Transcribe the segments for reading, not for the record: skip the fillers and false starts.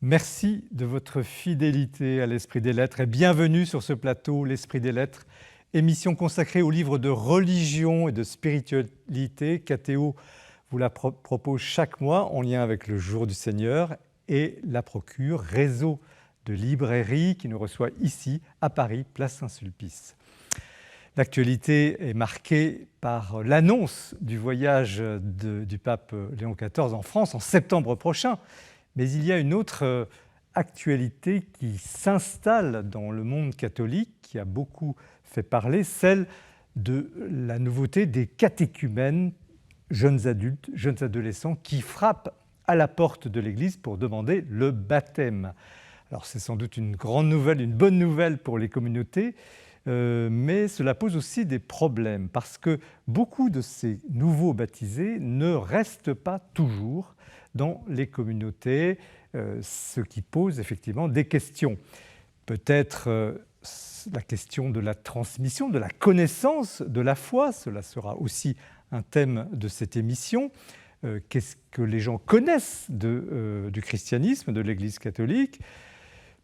Merci de votre fidélité à l'Esprit des Lettres et bienvenue sur ce plateau, l'Esprit des Lettres, émission consacrée aux livres de religion et de spiritualité. KTO vous la propose chaque mois en lien avec le Jour du Seigneur et la Procure, réseau de librairies qui nous reçoit ici à Paris, place Saint-Sulpice. L'actualité est marquée par l'annonce du voyage du pape Léon XIV en France en septembre prochain. Mais il y a une autre actualité qui s'installe dans le monde catholique, qui a beaucoup fait parler, celle de la nouveauté des catéchumènes, jeunes adultes, jeunes adolescents, qui frappent à la porte de l'Église pour demander le baptême. Alors c'est sans doute une grande nouvelle, une bonne nouvelle pour les communautés, mais cela pose aussi des problèmes, parce que beaucoup de ces nouveaux baptisés ne restent pas toujours dans les communautés, ce qui pose effectivement des questions. Peut-être la question de la transmission, de la connaissance de la foi, cela sera aussi un thème de cette émission. Qu'est-ce que les gens connaissent du christianisme, de l'Église catholique ?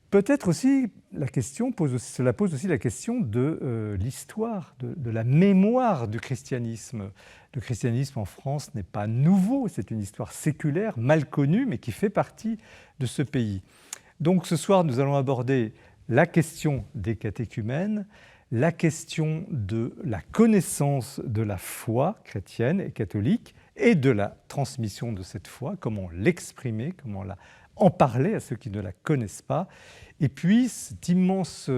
Peut-être aussi, cela pose aussi la question de l'histoire, de la mémoire du christianisme. Le christianisme en France n'est pas nouveau, c'est une histoire séculaire, mal connue, mais qui fait partie de ce pays. Donc ce soir, nous allons aborder la question des catéchumènes, la question de la connaissance de la foi chrétienne et catholique et de la transmission de cette foi, comment l'exprimer, comment en parler à ceux qui ne la connaissent pas. Et puis cet immense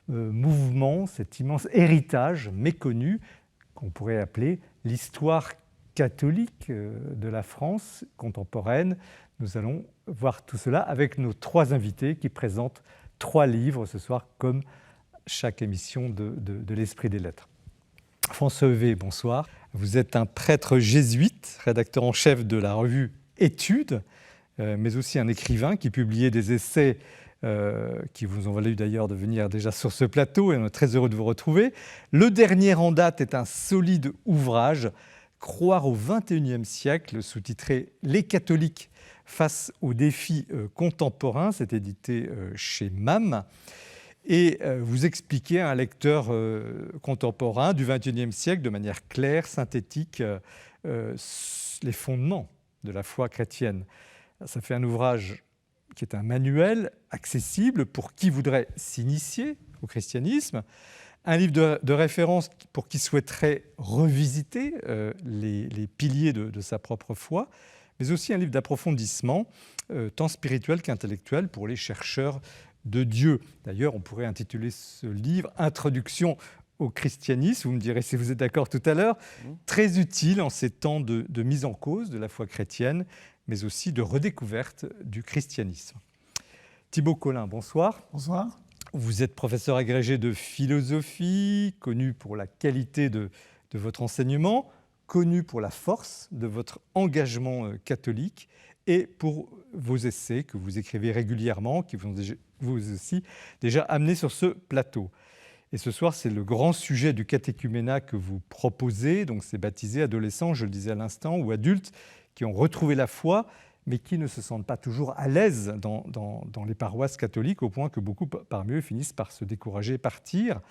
mouvement, cet immense héritage méconnu qu'on pourrait appeler l'histoire catholique de la France contemporaine. Nous allons voir tout cela avec nos trois invités qui présentent 3 livres ce soir, comme chaque émission de l'Esprit des Lettres. François Heuvet, bonsoir. Vous êtes un prêtre jésuite, rédacteur en chef de la revue Études, mais aussi un écrivain qui publiait des essais qui vous ont valu d'ailleurs de venir déjà sur ce plateau, et on est très heureux de vous retrouver. Le dernier en date est un solide ouvrage, Croire au XXIe siècle, sous-titré « Les catholiques face aux défis contemporains », c'est édité chez MAM. Et vous expliquez à un lecteur contemporain du XXIe siècle de manière claire, synthétique, les fondements de la foi chrétienne. Ça fait un ouvrage qui est un manuel accessible pour qui voudrait s'initier au christianisme, un livre de référence pour qui souhaiterait revisiter les piliers de sa propre foi, mais aussi un livre d'approfondissement, tant spirituel qu'intellectuel, pour les chercheurs de Dieu. D'ailleurs, on pourrait intituler ce livre « Introduction au christianisme », vous me direz si vous êtes d'accord tout à l'heure, très utile en ces temps de mise en cause de la foi chrétienne, mais aussi de redécouverte du christianisme. Thibaut Collin, bonsoir. Bonsoir. Vous êtes professeur agrégé de philosophie, connu pour la qualité de votre enseignement, connu pour la force de votre engagement catholique et pour vos essais que vous écrivez régulièrement, qui vous aussi déjà amenés sur ce plateau. Et ce soir, c'est le grand sujet du catéchuménat que vous proposez, donc c'est baptisés, adolescents, je le disais à l'instant, ou adultes, qui ont retrouvé la foi, mais qui ne se sentent pas toujours à l'aise dans les paroisses catholiques, au point que beaucoup parmi eux finissent par se décourager et partir.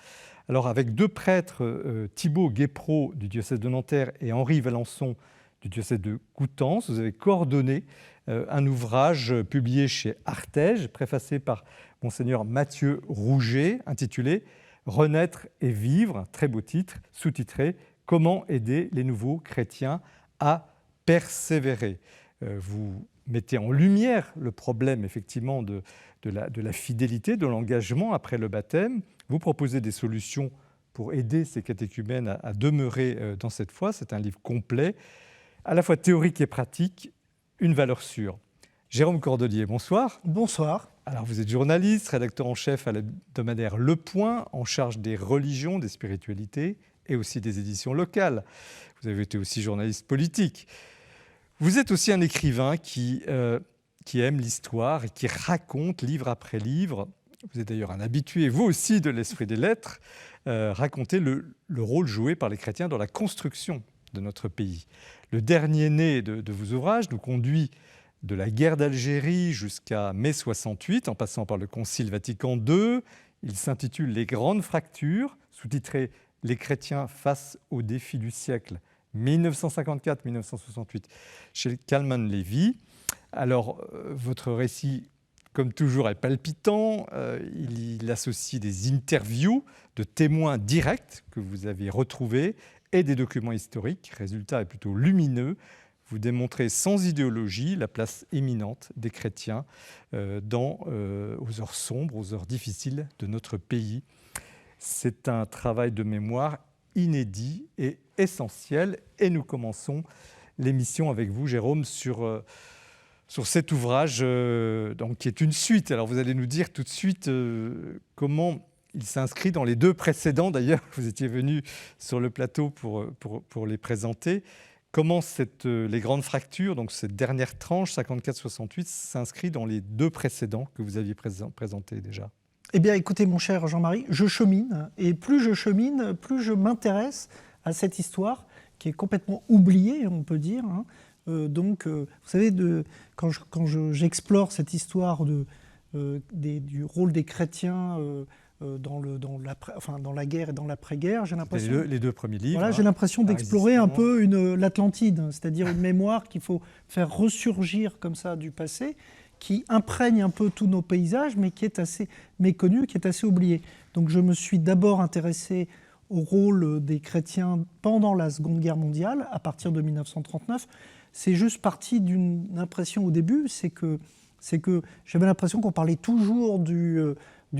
Alors avec 2 prêtres, Thibaut Guépraud du diocèse de Nanterre et Henri Valençon du diocèse de Coutances, vous avez coordonné un ouvrage publié chez Artege, préfacé par Monseigneur Mathieu Rouget, intitulé « Renaître et vivre », très beau titre, sous-titré « Comment aider les nouveaux chrétiens à persévérer ». Vous mettez en lumière le problème effectivement de la fidélité, de l'engagement après le baptême. Vous proposez des solutions pour aider ces catéchumènes à demeurer dans cette foi. C'est un livre complet, à la fois théorique et pratique, une valeur sûre. Jérôme Cordelier, bonsoir. Bonsoir. Alors vous êtes journaliste, rédacteur en chef à l'hebdomadaire Le Point, en charge des religions, des spiritualités et aussi des éditions locales. Vous avez été aussi journaliste politique. Vous êtes aussi un écrivain qui aime l'histoire et qui raconte livre après livre. Vous êtes d'ailleurs un habitué, vous aussi, de l'Esprit des Lettres, raconter le rôle joué par les chrétiens dans la construction de notre pays. Le dernier né de vos ouvrages nous conduit de la guerre d'Algérie jusqu'à mai 68, en passant par le Concile Vatican II. Il s'intitule « Les grandes fractures », sous-titré « Les chrétiens face aux défis du siècle 1954-1968 » chez Kalman Levy. Alors, votre récit, comme toujours, est palpitant. Il associe des interviews de témoins directs que vous avez retrouvés et des documents historiques. Le résultat est plutôt lumineux. Vous démontrez sans idéologie la place éminente des chrétiens aux heures sombres, aux heures difficiles de notre pays. C'est un travail de mémoire inédit et essentiel. Et nous commençons l'émission avec vous, Jérôme, sur cet ouvrage qui est une suite. Alors vous allez nous dire tout de suite comment il s'inscrit dans les deux précédents. D'ailleurs, vous étiez venu sur le plateau pour les présenter. Comment les grandes fractures, donc cette dernière tranche, 54-68, s'inscrit dans les deux précédents que vous aviez présentés déjà? Eh bien, écoutez, mon cher Jean-Marie, je chemine. Et plus je chemine, plus je m'intéresse à cette histoire qui est complètement oubliée, on peut dire. Vous savez, quand j'explore cette histoire du rôle des chrétiens dans la guerre et dans l'après-guerre, j'ai l'impression... Les deux premiers livres. Voilà, j'ai l'impression d'explorer un peu l'Atlantide, c'est-à-dire une mémoire qu'il faut faire ressurgir comme ça du passé, qui imprègne un peu tous nos paysages, mais qui est assez méconnu, qui est assez oublié. Donc je me suis d'abord intéressé au rôle des chrétiens pendant la Seconde Guerre mondiale, à partir de 1939. C'est juste parti d'une impression au début, c'est que j'avais l'impression qu'on parlait toujours du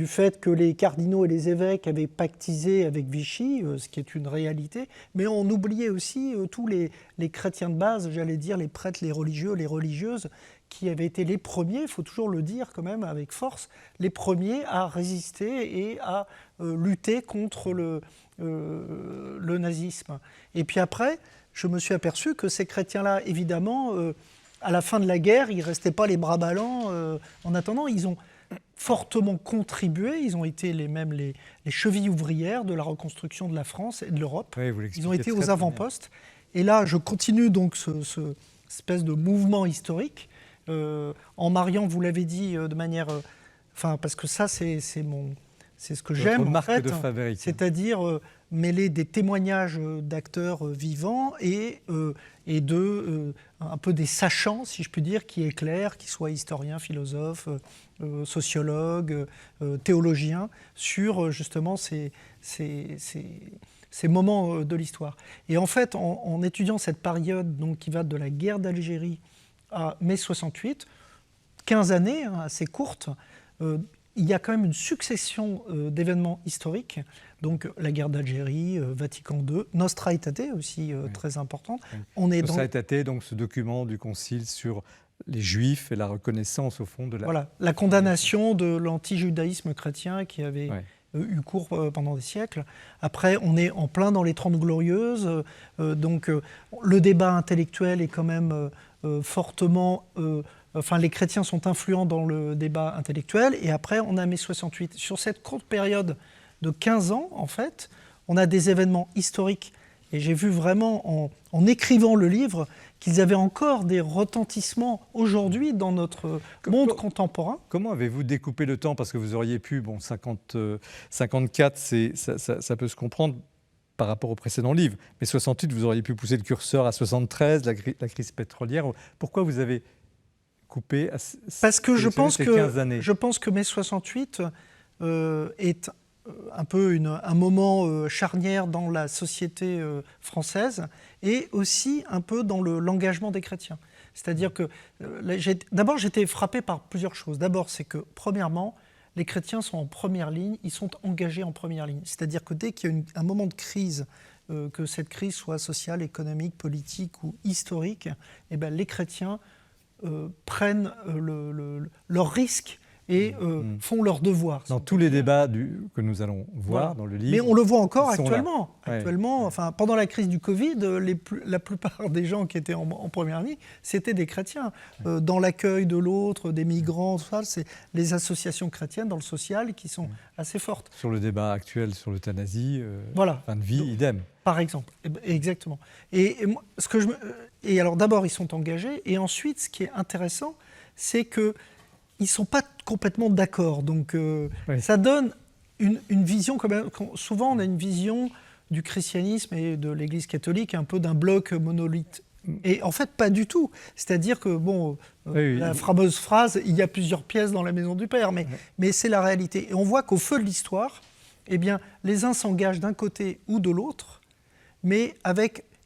fait que les cardinaux et les évêques avaient pactisé avec Vichy, ce qui est une réalité, mais on oubliait aussi tous les chrétiens de base, j'allais dire les prêtres, les religieux, les religieuses, qui avaient été les premiers, il faut toujours le dire quand même avec force, les premiers à résister et à lutter contre le nazisme. Et puis après, je me suis aperçu que ces chrétiens-là, évidemment, à la fin de la guerre, ils ne restaient pas les bras ballants. En attendant, ils ont fortement contribué, ils ont été les chevilles ouvrières de la reconstruction de la France et de l'Europe. Oui, ils ont été aux avant-postes. Et là, je continue donc ce espèce de mouvement historique, en mariant, vous l'avez dit, de manière... parce que ça, c'est ce que j'aime, en fait, c'est-à-dire mêler des témoignages d'acteurs vivants et un peu des sachants, si je puis dire, qui éclairent, qu'ils soient historiens, philosophes, sociologues, théologiens, sur justement ces moments de l'histoire. Et en fait, en étudiant cette période donc, qui va de la guerre d'Algérie à mai 68, 15 années, assez courtes, il y a quand même une succession d'événements historiques, donc la guerre d'Algérie, Vatican II, Nostra Aetate aussi très importante. Oui. Nostra Aetate, donc ce document du Concile sur les Juifs et la reconnaissance au fond de la... Voilà, la condamnation de l'anti-judaïsme chrétien qui avait eu cours pendant des siècles. Après, on est en plein dans les 30 Glorieuses, donc le débat intellectuel est quand même fortement... les chrétiens sont influents dans le débat intellectuel, et après, on a mai 68. Sur cette courte période de 15 ans, en fait, on a des événements historiques. Et j'ai vu vraiment, en écrivant le livre, qu'ils avaient encore des retentissements aujourd'hui dans notre monde contemporain. Comment avez-vous découpé le temps? Parce que vous auriez pu, 54, ça peut se comprendre par rapport au précédent livre, mais 68, vous auriez pu pousser le curseur à 73, la crise pétrolière. Pourquoi vous avez... coupé à Parce que je pense 15 années. Je pense que mai 68 est un peu un moment charnière dans la société française et aussi un peu dans l'engagement des chrétiens. C'est-à-dire que d'abord j'étais frappé par plusieurs choses. D'abord, c'est que premièrement, les chrétiens sont en première ligne, ils sont engagés en première ligne. C'est-à-dire que dès qu'il y a un moment de crise, que cette crise soit sociale, économique, politique ou historique, les chrétiens prennent leurs risques et font leur devoir. Dans tous les débats que nous allons voir dans le livre. Mais on le voit encore actuellement. Ouais. Pendant la crise du Covid, la plupart des gens qui étaient en première ligne, c'était des chrétiens. Dans l'accueil de l'autre, des migrants, tout ça, c'est les associations chrétiennes dans le social qui sont assez fortes. Sur le débat actuel sur l'euthanasie, fin de vie, Donc, idem. Par exemple, exactement. Et alors d'abord, ils sont engagés, et ensuite, ce qui est intéressant, c'est qu'ils ne sont pas complètement d'accord. Donc ça donne une vision, quand même, souvent on a une vision du christianisme et de l'Église catholique un peu d'un bloc monolithe. Et en fait, pas du tout. C'est-à-dire que, la fameuse phrase « il y a plusieurs pièces dans la maison du Père », mais c'est la réalité. Et on voit qu'au feu de l'histoire, eh bien, les uns s'engagent d'un côté ou de l'autre, mais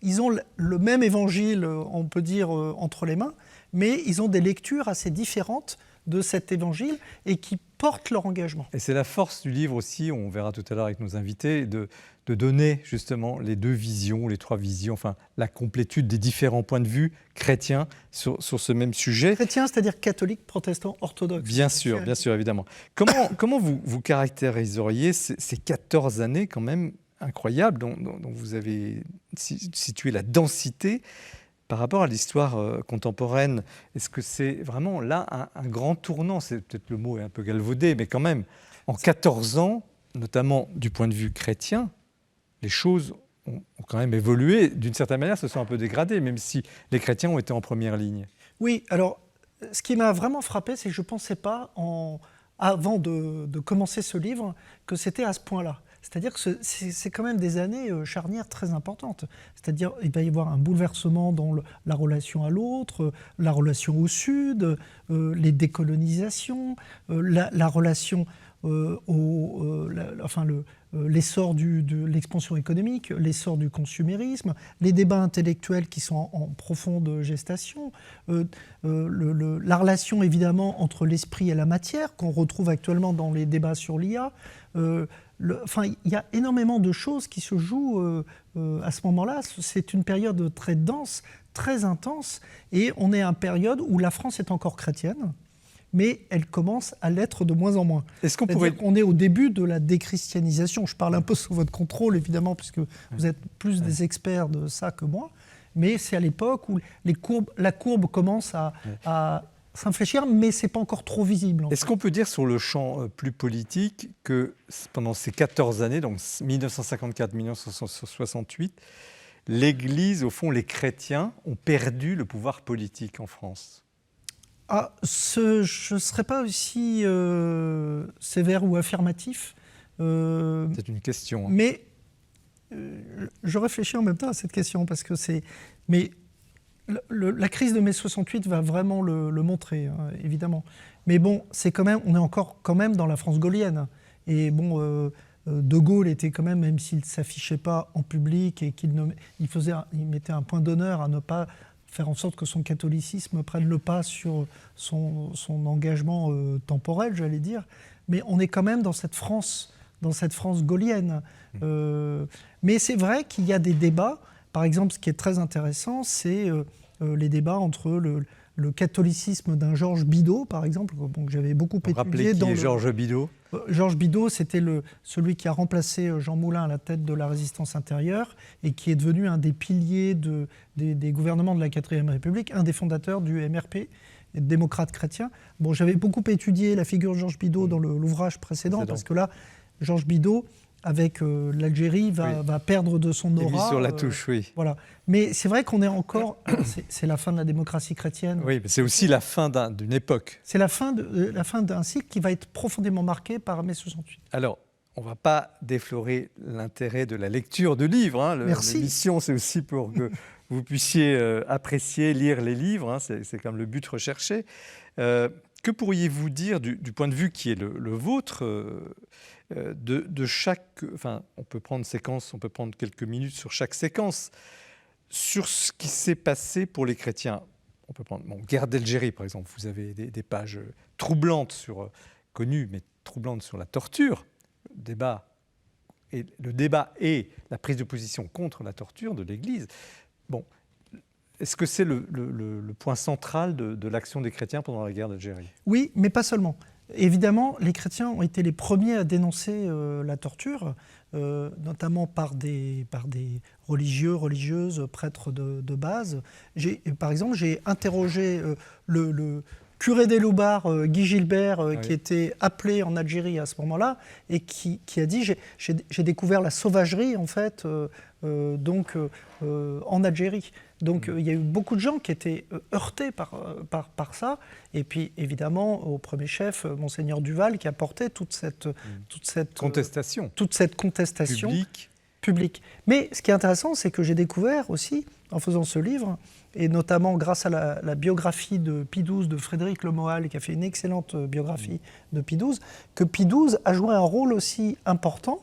ils ont le même évangile, on peut dire, entre les mains, mais ils ont des lectures assez différentes de cet évangile et qui portent leur engagement. Et c'est la force du livre aussi, on verra tout à l'heure avec nos invités, de donner justement les deux visions, les trois visions, enfin la complétude des différents points de vue chrétiens sur ce même sujet. Chrétien, c'est-à-dire catholique, protestant, orthodoxe. Bien sûr, évidemment. Comment vous caractériseriez ces 14 années quand même incroyables dont vous avez situé la densité par rapport à l'histoire contemporaine? Est-ce que c'est vraiment là un grand tournant? C'est peut-être, le mot est un peu galvaudé, mais quand même, en 14 ans, notamment du point de vue chrétien, les choses ont quand même évolué. D'une certaine manière, se sont un peu dégradées, même si les chrétiens ont été en première ligne. Oui, alors, ce qui m'a vraiment frappé, c'est que je ne pensais pas, avant de commencer ce livre, que c'était à ce point-là. C'est-à-dire que c'est quand même des années charnières très importantes. C'est-à-dire qu'il va y avoir un bouleversement dans la relation à l'autre, la relation au Sud, les décolonisations, la relation l'essor de l'expansion économique, l'essor du consumérisme, les débats intellectuels qui sont en profonde gestation, la relation évidemment entre l'esprit et la matière qu'on retrouve actuellement dans les débats sur l'IA. Il y a énormément de choses qui se jouent à ce moment-là. C'est une période très dense, très intense, et on est à une période où la France est encore chrétienne, mais elle commence à l'être de moins en moins. Est-ce qu'on On est au début de la déchristianisation. Je parle un peu sous votre contrôle, évidemment, puisque vous êtes plus des experts de ça que moi, mais c'est à l'époque où la courbe commence à s'infléchir, mais ce n'est pas encore trop visible. Est-ce qu'on peut dire sur le champ plus politique que pendant ces 14 années, donc 1954-1968, l'Église, au fond, les chrétiens ont perdu le pouvoir politique en France? Je ne serais pas aussi sévère ou affirmatif. C'est une question. Mais je réfléchis en même temps à cette question, parce que la crise de mai 68 va vraiment le montrer, hein, évidemment. Mais bon, on est encore quand même dans la France gaulienne. Et bon, De Gaulle était quand même s'il ne s'affichait pas en public et qu'il mettait un point d'honneur à ne pas faire en sorte que son catholicisme prenne le pas sur son engagement temporel, j'allais dire. Mais on est quand même dans cette France gaulienne. Mais c'est vrai qu'il y a des débats. Par exemple, ce qui est très intéressant, c'est les débats entre le catholicisme d'un Georges Bidault, par exemple, que j'avais beaucoup étudié. Rappelez qui est Georges Bidault. Georges Bidault, c'était celui qui a remplacé Jean Moulin à la tête de la Résistance intérieure et qui est devenu un des piliers des gouvernements de la 4e République, un des fondateurs du MRP, démocrate chrétien. Bon, j'avais beaucoup étudié la figure de Georges Bidault dans l'ouvrage précédent, parce que là, Georges Bidault, avec l'Algérie, va perdre de son aura. Et sur la touche, oui. Voilà. Mais c'est vrai qu'on est encore... c'est la fin de la démocratie chrétienne. Oui, mais c'est aussi la fin d'une époque. C'est la fin d'un cycle qui va être profondément marqué par mai 68. Alors, on ne va pas déflorer l'intérêt de la lecture de livres. Hein. Merci. L'émission, c'est aussi pour que vous puissiez apprécier, lire les livres. Hein. C'est comme le but recherché. Que pourriez-vous dire du point de vue qui est le vôtre de chaque... Enfin, on peut prendre quelques minutes sur chaque séquence, sur ce qui s'est passé pour les chrétiens. On peut prendre Guerre d'Algérie, par exemple. Vous avez des pages troublantes connues, mais troublantes sur la torture. Le débat et la prise de position contre la torture de l'Église. Bon, est-ce que c'est le point central de l'action des chrétiens pendant la guerre d'Algérie? Oui, mais pas seulement. évidemment, les chrétiens ont été les premiers à dénoncer la torture, notamment par des religieux, religieuses, prêtres de base. Par exemple, j'ai interrogé le curé des Loubards, Guy Gilbert, qui était appelé en Algérie à ce moment-là, et qui a dit j'ai découvert la sauvagerie, en fait, en Algérie. Donc il y a eu beaucoup de gens qui étaient heurtés par ça. Et puis évidemment, au premier chef, Monseigneur Duval, qui a porté toute cette contestation publique. Mais ce qui est intéressant, c'est que j'ai découvert aussi, en faisant ce livre, et notamment grâce à la biographie de Pie XII de Frédéric Le Moal, qui a fait une excellente biographie de Pie XII, que Pie XII a joué un rôle aussi important,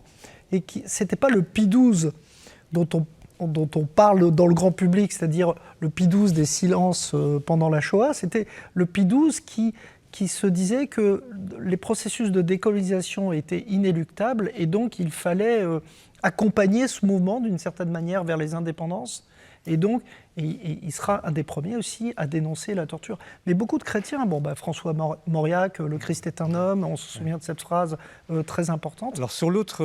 et ce n'était pas le Pie XII dont on parle dans le grand public, c'est-à-dire le Pie XII des silences pendant la Shoah, c'était le Pie XII qui se disait que les processus de décolonisation étaient inéluctables, et donc il fallait accompagner ce mouvement d'une certaine manière vers les indépendances. Et donc, il sera un des premiers aussi à dénoncer la torture. Mais beaucoup de chrétiens, François Mauriac, le Christ est un homme, on se souvient de cette phrase très importante. Alors sur l'autre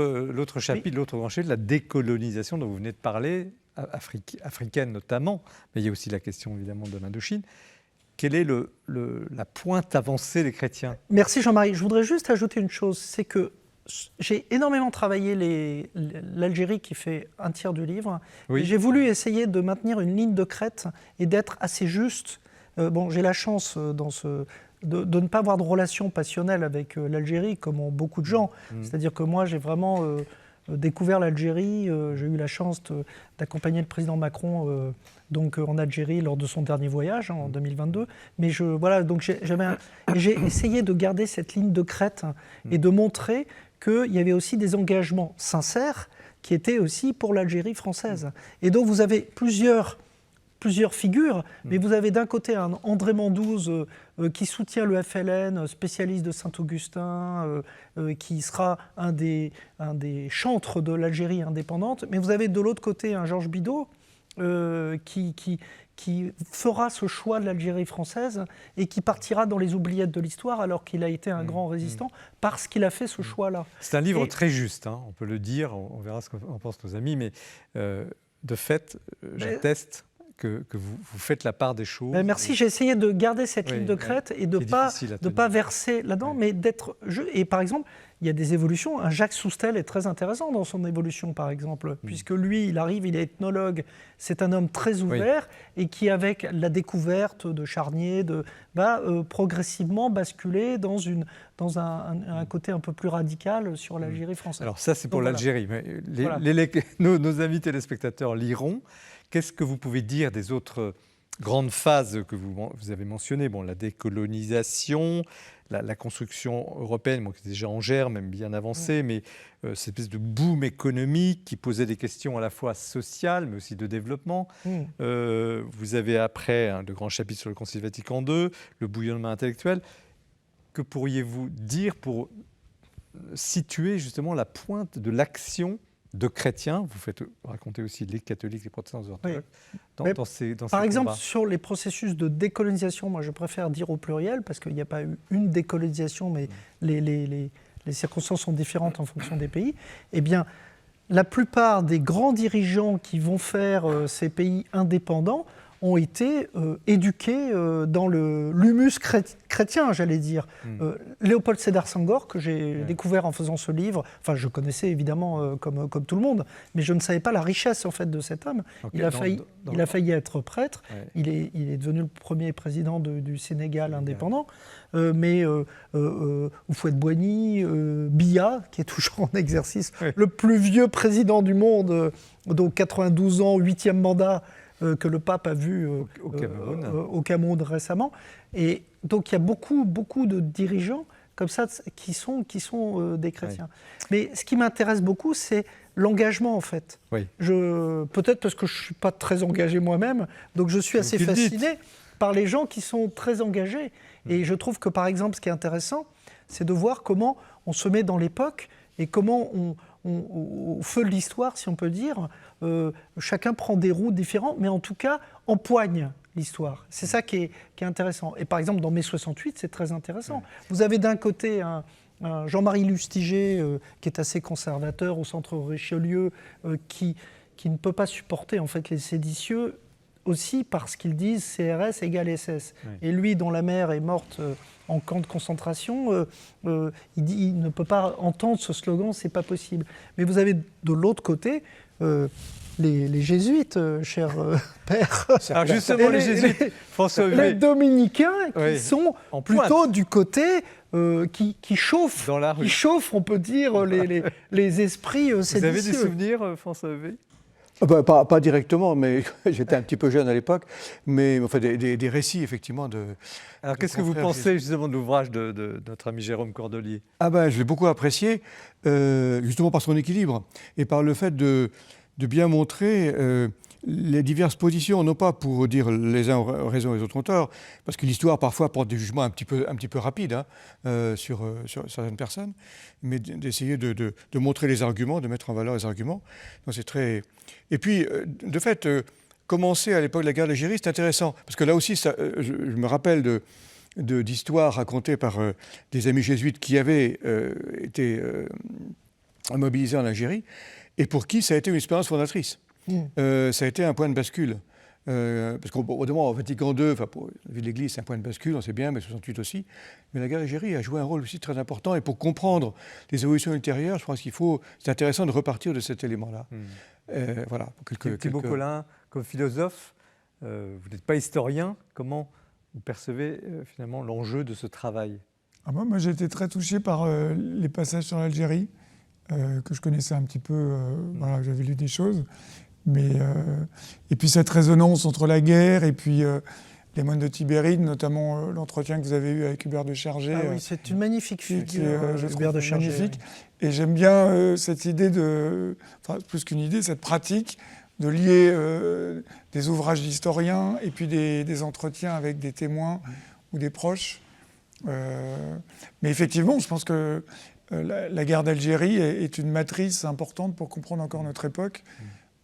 chapitre, l'autre grand chapitre, la décolonisation dont vous venez de parler, africaine notamment, mais il y a aussi la question évidemment de l'Indochine. Quelle est la pointe avancée des chrétiens ? Merci Jean-Marie. Je voudrais juste ajouter une chose, c'est que j'ai énormément travaillé l'Algérie qui fait un tiers du livre. Oui. J'ai voulu essayer de maintenir une ligne de crête et d'être assez juste. J'ai la chance de ne pas avoir de relation passionnelle avec l'Algérie comme ont beaucoup de gens. C'est-à-dire que moi j'ai vraiment découvert l'Algérie. J'ai eu la chance d'accompagner le président Macron en Algérie lors de son dernier voyage en 2022. Mais j'ai essayé de garder cette ligne de crête et de montrer qu'il y avait aussi des engagements sincères qui étaient aussi pour l'Algérie française. Et donc vous avez plusieurs figures, mais vous avez d'un côté un André Mandouze qui soutient le FLN, spécialiste de Saint-Augustin, qui sera un des chantres de l'Algérie indépendante, mais vous avez de l'autre côté un Georges Bidault qui fera ce choix de l'Algérie française et qui partira dans les oubliettes de l'histoire alors qu'il a été un grand résistant parce qu'il a fait ce choix-là. C'est un livre très juste, on peut le dire, on verra ce qu'en pensent nos amis, mais de fait, j'atteste que vous faites la part des choses. Merci, j'ai essayé de garder cette ligne de crête et de ne pas verser là-dedans, mais d'être... Et par exemple, il y a des évolutions. Un Jacques Soustel est très intéressant dans son évolution, par exemple, puisque lui, il arrive, il est ethnologue, c'est un homme très ouvert et qui, avec la découverte de Charnier, va progressivement basculer dans un côté un peu plus radical sur l'Algérie française. Alors ça, c'est pour l'Algérie. Mais nos amis téléspectateurs liront. Qu'est-ce que vous pouvez dire des autres grandes phases que vous avez mentionnées ? La décolonisation, la construction européenne, qui est déjà en germe, même bien avancée, mais cette espèce de boom économique qui posait des questions à la fois sociales, mais aussi de développement. Vous avez après le grand chapitre sur le Concile Vatican II, le bouillonnement intellectuel. Que pourriez-vous dire pour situer justement la pointe de l'action de chrétiens? Vous racontez aussi les catholiques, les protestants, les orthodoxes, dans ces Par exemple, combats. sur les processus de décolonisation, moi je préfère dire au pluriel, parce qu'il n'y a pas eu une décolonisation, mais les circonstances sont différentes en fonction des pays. Eh bien, la plupart des grands dirigeants qui vont faire ces pays indépendants ont été éduqués dans l'humus chrétien, j'allais dire. Léopold Sédar Senghor, que j'ai découvert en faisant ce livre, je connaissais évidemment comme tout le monde, mais je ne savais pas la richesse en fait de cet homme. Il a failli être prêtre, il est devenu le premier président du Sénégal indépendant, mais Houphouët-Boigny, Biya, qui est toujours en exercice, le plus vieux président du monde, donc 92 ans, 8e mandat, que le pape a vu au Cameroun récemment. Et donc il y a beaucoup de dirigeants comme ça qui sont des chrétiens. Mais ce qui m'intéresse beaucoup, c'est l'engagement en fait. Peut-être parce que je ne suis pas très engagé moi-même, donc je suis assez fasciné par les gens qui sont très engagés. Et je trouve que par exemple, ce qui est intéressant, c'est de voir comment on se met dans l'époque et comment au feu de l'histoire, si on peut dire, chacun prend des routes différentes, mais en tout cas empoigne l'histoire. C'est ça qui est intéressant. Et par exemple, dans mai 68, c'est très intéressant. Vous avez d'un côté un Jean-Marie Lustiger, qui est assez conservateur au centre Richelieu, qui ne peut pas supporter en fait les séditieux, aussi parce qu'ils disent CRS égale SS. Oui. Et lui, dont la mère est morte en camp de concentration, il ne peut pas entendre ce slogan, c'est pas possible. Mais vous avez de l'autre côté les jésuites, cher père. Alors justement, les jésuites, François les dominicains qui sont plutôt pointe. Du côté qui chauffent, dans la rue. Qui chauffent, on peut dire, les esprits séditieux. Vous avez des souvenirs, François Vevey ? Pas directement, mais j'étais un petit peu jeune à l'époque, mais enfin des récits effectivement de. Alors qu'est-ce que vous pensez justement de l'ouvrage de notre ami Jérôme Cordelier ? Je l'ai beaucoup apprécié, justement par son équilibre et par le fait de bien montrer les diverses positions, non pas pour dire les uns ont raison et les autres ont tort, parce que l'histoire parfois porte des jugements un petit peu rapides sur certaines personnes, mais d'essayer de montrer les arguments, de mettre en valeur les arguments. Donc c'est très... Et puis, de fait, commencer à l'époque de la guerre d'Algérie, c'est intéressant, parce que là aussi, je me rappelle d'histoires racontées par des amis jésuites qui avaient été mobilisés en Algérie, et pour qui ça a été une expérience fondatrice. Ça a été un point de bascule. Parce qu'au Vatican II, pour la vie de l'Église, c'est un point de bascule, on sait bien, mais 68 aussi. Mais la guerre d'Algérie a joué un rôle aussi très important. Et pour comprendre les évolutions ultérieures, je pense c'est intéressant de repartir de cet élément-là. Voilà. Thibaut Collin, comme philosophe, vous n'êtes pas historien. Comment vous percevez finalement l'enjeu de ce travail ? Moi, j'ai été très touché par les passages sur l'Algérie, que je connaissais un petit peu. Voilà, j'avais lu des choses. Et puis cette résonance entre la guerre et puis les moines de Tibéride, notamment l'entretien que vous avez eu avec Hubert de Chargé. Oui, c'est une magnifique figure, Hubert de Chargé. Magnifique. Oui. Et j'aime bien cette idée plus qu'une idée, cette pratique de lier des ouvrages d'historiens et puis des entretiens avec des témoins ou des proches. Mais effectivement, je pense que la guerre d'Algérie est une matrice importante pour comprendre encore notre époque.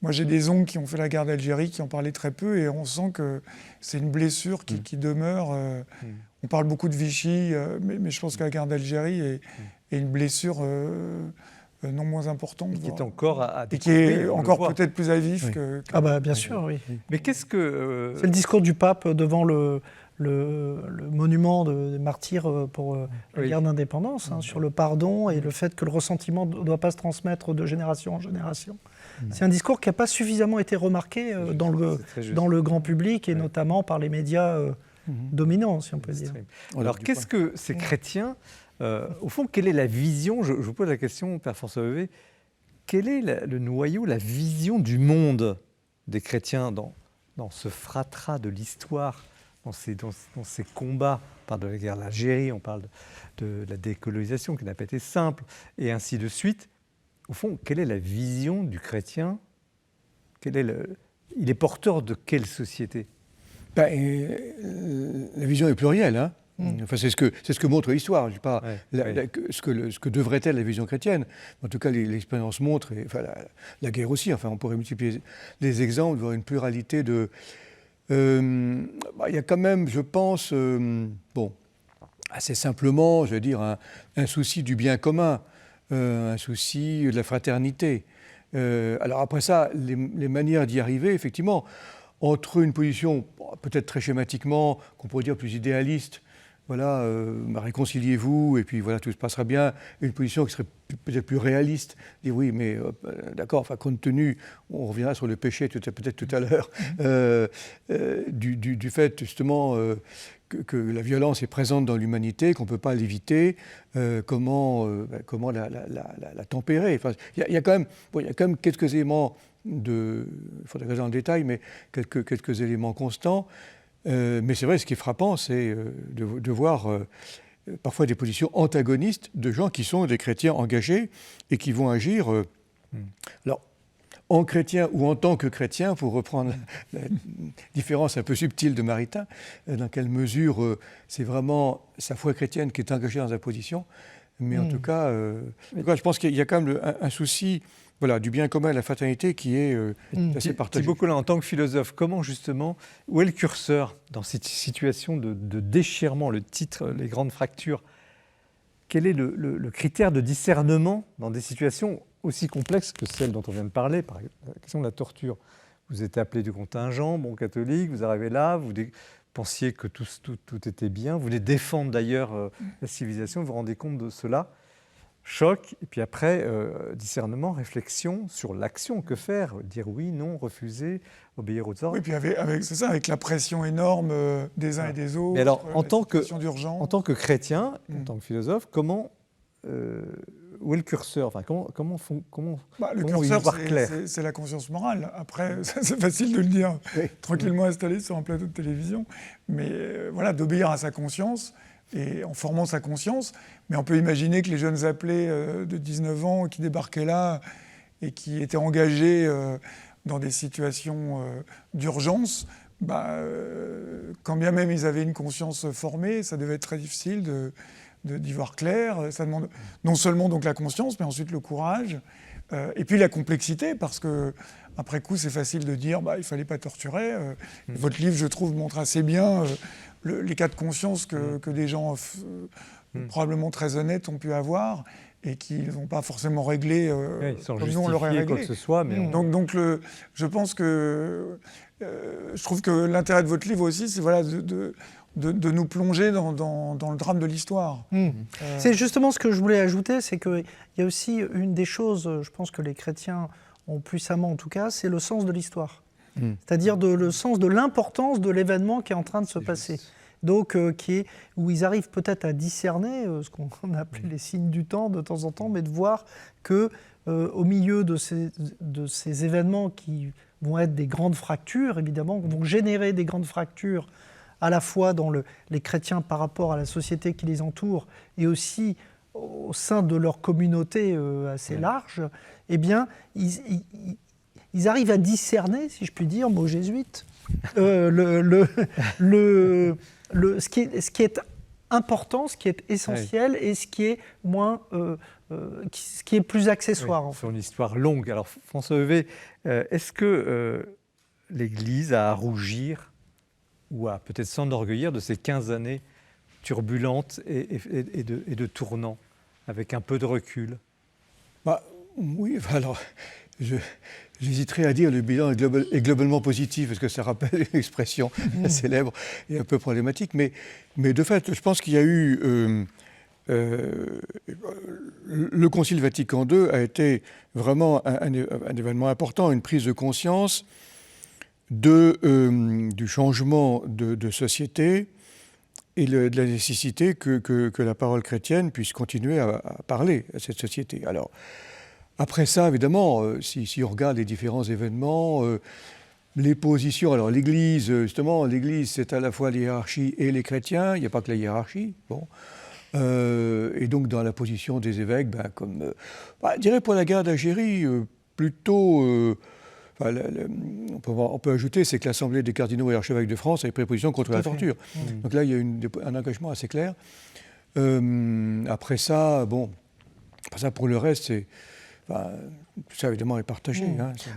Moi, j'ai des oncles qui ont fait la guerre d'Algérie, qui en parlaient très peu, et on sent que c'est une blessure qui demeure. On parle beaucoup de Vichy, mais je pense que la guerre d'Algérie est une blessure non moins importante. Et qui est encore à et qui est encore peut-être plus à vif que... bien sûr, oui. Mais qu'est-ce que... C'est le discours du pape devant le monument des martyrs pour la guerre d'indépendance, sur le pardon et le fait que le ressentiment ne doit pas se transmettre de génération en génération. C'est un discours qui n'a pas suffisamment été remarqué dans le grand public et notamment par les médias dominants, si on peut dire. Alors qu'est-ce que ces chrétiens, au fond, quelle est la vision, je vous pose la question, Père François Vevey, quel est le noyau, la vision du monde des chrétiens dans ce fratras de l'histoire, dans ces combats? On parle de la guerre d'Algérie, on parle de la décolonisation qui n'a pas été simple, et ainsi de suite. Au fond, quelle est la vision du chrétien ? Il est porteur de quelle société ? La vision est plurielle, hein. Enfin, c'est ce que montre l'histoire. Je dis pas ce que devrait être la vision chrétienne. En tout cas, l'expérience montre, et la guerre aussi. Enfin, on pourrait multiplier les exemples, voir une pluralité de. Il y a quand même, je pense, assez simplement, je veux dire, un souci du bien commun. Un souci de la fraternité. Alors après ça, les manières d'y arriver, effectivement, entre une position peut-être très schématiquement, qu'on pourrait dire plus idéaliste, voilà, réconciliez-vous et puis voilà, tout se passera bien, une position qui serait peut-être plus réaliste, dire oui, mais d'accord, enfin, compte tenu, on reviendra sur le péché peut-être tout à l'heure, du fait justement que la violence est présente dans l'humanité, qu'on ne peut pas l'éviter, comment la tempérer. Enfin, il y a quand même quelques éléments il faudrait regarder dans le détail, mais quelques éléments constants. Mais c'est vrai, ce qui est frappant, c'est de voir parfois des positions antagonistes de gens qui sont des chrétiens engagés et qui vont agir alors, en chrétien ou en tant que chrétien, pour reprendre la différence un peu subtile de Maritain, dans quelle mesure c'est vraiment sa foi chrétienne qui est engagée dans sa position, Mais en tout cas, je pense qu'il y a quand même un souci du bien commun et de la fraternité qui est assez partagé. Thibaut Collin, en tant que philosophe, comment justement, où est le curseur dans cette situation de déchirement, le titre, les grandes fractures? Quel est le critère de discernement dans des situations aussi complexes que celles dont on vient de parler, par exemple la question de la torture? Vous êtes appelé du contingent, bon catholique, vous arrivez là, vous pensiez que tout était bien, vous voulez défendre d'ailleurs la civilisation, vous vous rendez compte de cela. Choc, et puis après, discernement, réflexion sur l'action, que faire? Dire oui, non, refuser, obéir aux ordres. Oui, puis avec la pression énorme des uns et des autres, mais alors, en tant que chrétien, en tant que philosophe, comment, où est le curseur? Enfin, comment le curseur, c'est la conscience morale. Après, c'est facile de le dire tranquillement installé sur un plateau de télévision, mais d'obéir à sa conscience, et en formant sa conscience. Mais on peut imaginer que les jeunes appelés de 19 ans qui débarquaient là et qui étaient engagés dans des situations d'urgence, quand bien même ils avaient une conscience formée, ça devait être très difficile d'y voir clair. Ça demande non seulement donc la conscience, mais ensuite le courage, et puis la complexité, parce que après coup, c'est facile de dire il ne fallait pas torturer. Votre livre, je trouve, montre assez bien les cas de conscience que des gens probablement très honnêtes ont pu avoir et qui n'ont pas forcément réglé comme nous on l'aurait réglé. Quoi que ce soit, mais donc je pense que je trouve que l'intérêt de votre livre aussi, c'est de nous plonger dans le drame de l'histoire. C'est justement ce que je voulais ajouter, c'est qu'il y a aussi une des choses, je pense que les chrétiens ont puissamment en tout cas, c'est le sens de l'histoire. C'est-à-dire le sens de l'importance de l'événement qui est en train de se passer. Donc, où ils arrivent peut-être à discerner ce qu'on a appelé les signes du temps de temps en temps, mais de voir qu'au milieu de ces événements qui vont être des grandes fractures, évidemment, vont générer des grandes fractures à la fois dans les chrétiens par rapport à la société qui les entoure et aussi au sein de leur communauté assez large, eh bien, ils arrivent à discerner, si je puis dire, mot jésuite, ce qui est important, ce qui est essentiel et ce qui est moins, ce qui est plus accessoire. En fait. Sur une histoire longue. Alors François Heuvet, est-ce que l'Église a à rougir ou à peut-être s'enorgueillir de ces 15 années turbulentes et de tournants, avec un peu de recul? Oui, alors j'hésiterais à dire le bilan est globalement positif, parce que ça rappelle une expression célèbre et un peu problématique. Mais de fait, je pense qu'il y a eu... le Concile Vatican II a été vraiment un événement important, une prise de conscience du changement de société et de la nécessité que la parole chrétienne puisse continuer à parler à cette société. Alors, après ça, évidemment, si on regarde les différents événements, les positions... Alors l'Église, justement, l'Église, c'est à la fois la hiérarchie et les chrétiens. Il n'y a pas que la hiérarchie. Bon. Et donc, dans la position des évêques, je dirais pour la guerre d'Algérie, plutôt... on peut ajouter, c'est que l'Assemblée des cardinaux et archevêques de France avait pris position contre la torture. Donc là, il y a un engagement assez clair. Après ça, pour le reste, c'est... tout ça, évidemment, est partagé.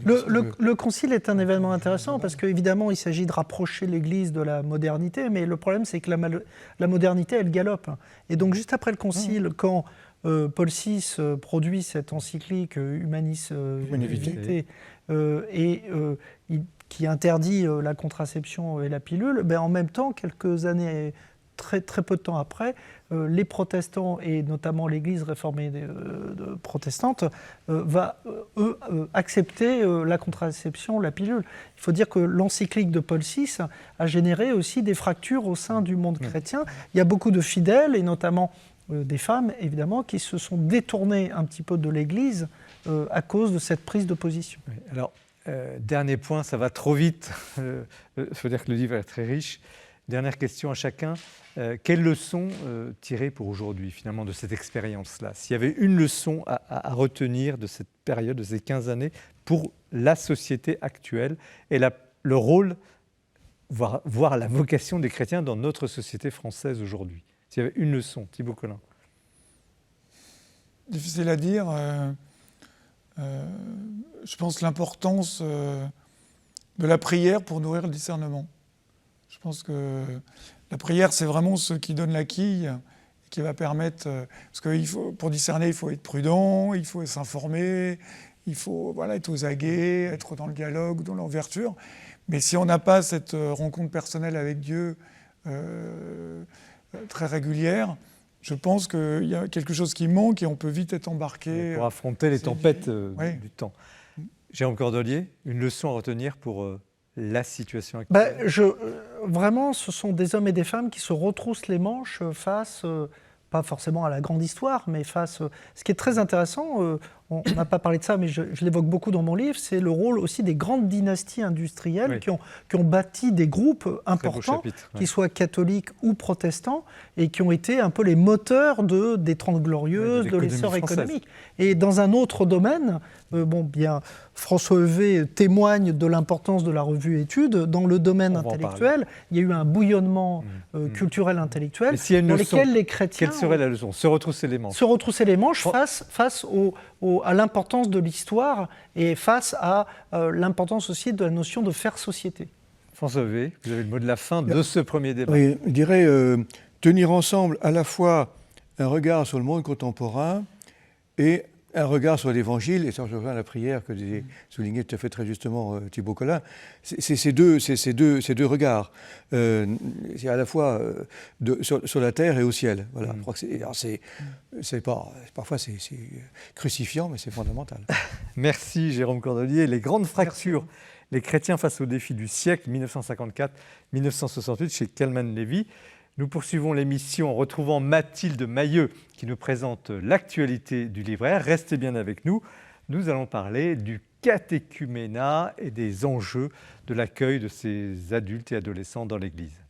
Le concile est un événement intéressant parce qu'évidemment, il s'agit de rapprocher l'Église de la modernité, mais le problème, c'est que la modernité, elle galope. Et donc, juste après le concile, quand Paul VI produit cette encyclique Humanis Vitae, qui interdit la contraception et la pilule, en même temps, quelques années... Très peu de temps après, les protestants, et notamment l'Église réformée protestante, va, accepter la contraception, la pilule. Il faut dire que l'encyclique de Paul VI a généré aussi des fractures au sein du monde chrétien. Il y a beaucoup de fidèles, et notamment des femmes, évidemment, qui se sont détournés un petit peu de l'Église à cause de cette prise de position. Oui, alors, dernier point, ça va trop vite. Il faut dire que le livre est très riche. Dernière question à chacun. Quelle leçon tirer pour aujourd'hui, finalement, de cette expérience-là? S'il y avait une leçon à retenir de cette période, de ces 15 années, pour la société actuelle et le rôle, voire la vocation des chrétiens dans notre société française aujourd'hui. S'il y avait une leçon, Thibaut Collin. difficile à dire. Je pense l'importance de la prière pour nourrir le discernement. Je pense que la prière, c'est vraiment ce qui donne la quille, qui va permettre... parce que pour discerner, il faut être prudent, il faut s'informer, il faut être aux aguets, être dans le dialogue, dans l'ouverture. Mais si on n'a pas cette rencontre personnelle avec Dieu très régulière, je pense qu'il y a quelque chose qui manque et on peut vite être embarqué. Pour affronter les tempêtes du temps. Jérôme Cordelier, une leçon à retenir pour la situation actuelle? Vraiment, ce sont des hommes et des femmes qui se retroussent les manches face, pas forcément à la grande histoire, mais face... ce qui est très intéressant, on n'a pas parlé de ça, mais je l'évoque beaucoup dans mon livre, c'est le rôle aussi des grandes dynasties industrielles qui ont bâti des groupes importants, qu'ils soient catholiques ou protestants, et qui ont été un peu les moteurs des Trente Glorieuses, de l'essor économique. Et dans un autre domaine, François Heuvet témoigne de l'importance de la revue Études. Dans le domaine intellectuel, il y a eu un bouillonnement culturel intellectuel dans lequel les chrétiens... Quelle serait la leçon? Se retrousser les manches. Se retrousser les manches face à l'importance de l'histoire et face à l'importance aussi de la notion de faire société. François Heuvet, vous avez le mot de la fin de ce premier débat. Oui, je dirais tenir ensemble à la fois un regard sur le monde contemporain et un regard sur l'Évangile, et ça je rejoins la prière que soulignait tout à fait très justement Thibaut Collin. C'est ces deux regards, c'est à la fois sur la terre et au ciel. Voilà. Je crois que parfois c'est crucifiant, mais c'est fondamental. Merci Jérôme Cordelier. Les grandes fractures, les chrétiens face aux défis du siècle, 1954-1968, chez Kalman Levy. Nous poursuivons l'émission en retrouvant Mathilde Mailleux qui nous présente l'actualité du livraire. Restez bien avec nous. Nous allons parler du catéchuménat et des enjeux de l'accueil de ces adultes et adolescents dans l'Église.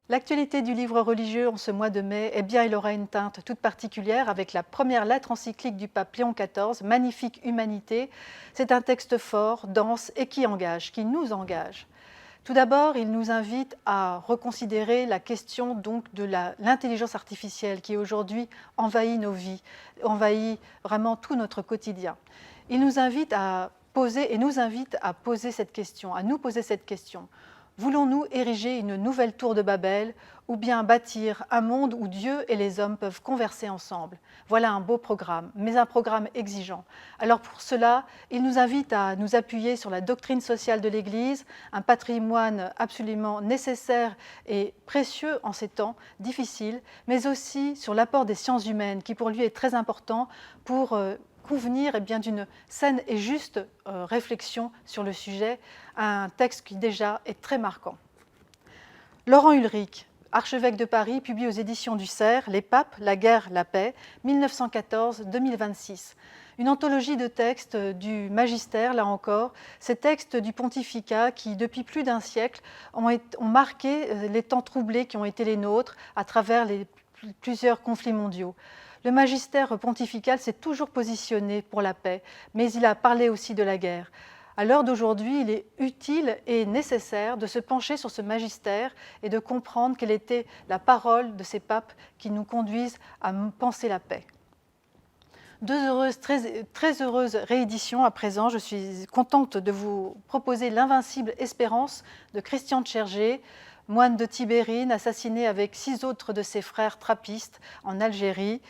L'actualité du livre religieux en ce mois de mai, il aura une teinte toute particulière avec la première lettre encyclique du pape Léon XIV, Magnifique Humanité. C'est un texte fort, dense et qui nous engage. Tout d'abord, il nous invite à reconsidérer la question donc de l'intelligence artificielle qui aujourd'hui envahit nos vies, envahit vraiment tout notre quotidien. Il nous invite à poser cette question, à nous poser cette question. Voulons-nous ériger une nouvelle tour de Babel ou bien bâtir un monde où Dieu et les hommes peuvent converser ensemble? Voilà un beau programme, mais un programme exigeant. Alors pour cela, il nous invite à nous appuyer sur la doctrine sociale de l'Église, un patrimoine absolument nécessaire et précieux en ces temps difficiles, mais aussi sur l'apport des sciences humaines qui pour lui est très important pour convenir d'une saine et juste réflexion sur le sujet, un texte qui déjà est très marquant. Laurent Ulrich, archevêque de Paris, publie aux éditions du Cerf « Les papes, la guerre, la paix » 1914-2026. Une anthologie de textes du magistère, là encore, ces textes du pontificat qui, depuis plus d'un siècle, ont marqué les temps troublés qui ont été les nôtres à travers plusieurs conflits mondiaux. Le magistère pontifical s'est toujours positionné pour la paix, mais il a parlé aussi de la guerre. À l'heure d'aujourd'hui, il est utile et nécessaire de se pencher sur ce magistère et de comprendre quelle était la parole de ces papes qui nous conduisent à penser la paix. Très heureuse réédition à présent. Je suis contente de vous proposer L'Invincible Espérance de Christian Tchergé, moine de Tibérine, assassiné avec 6 autres de ses frères trappistes en Algérie.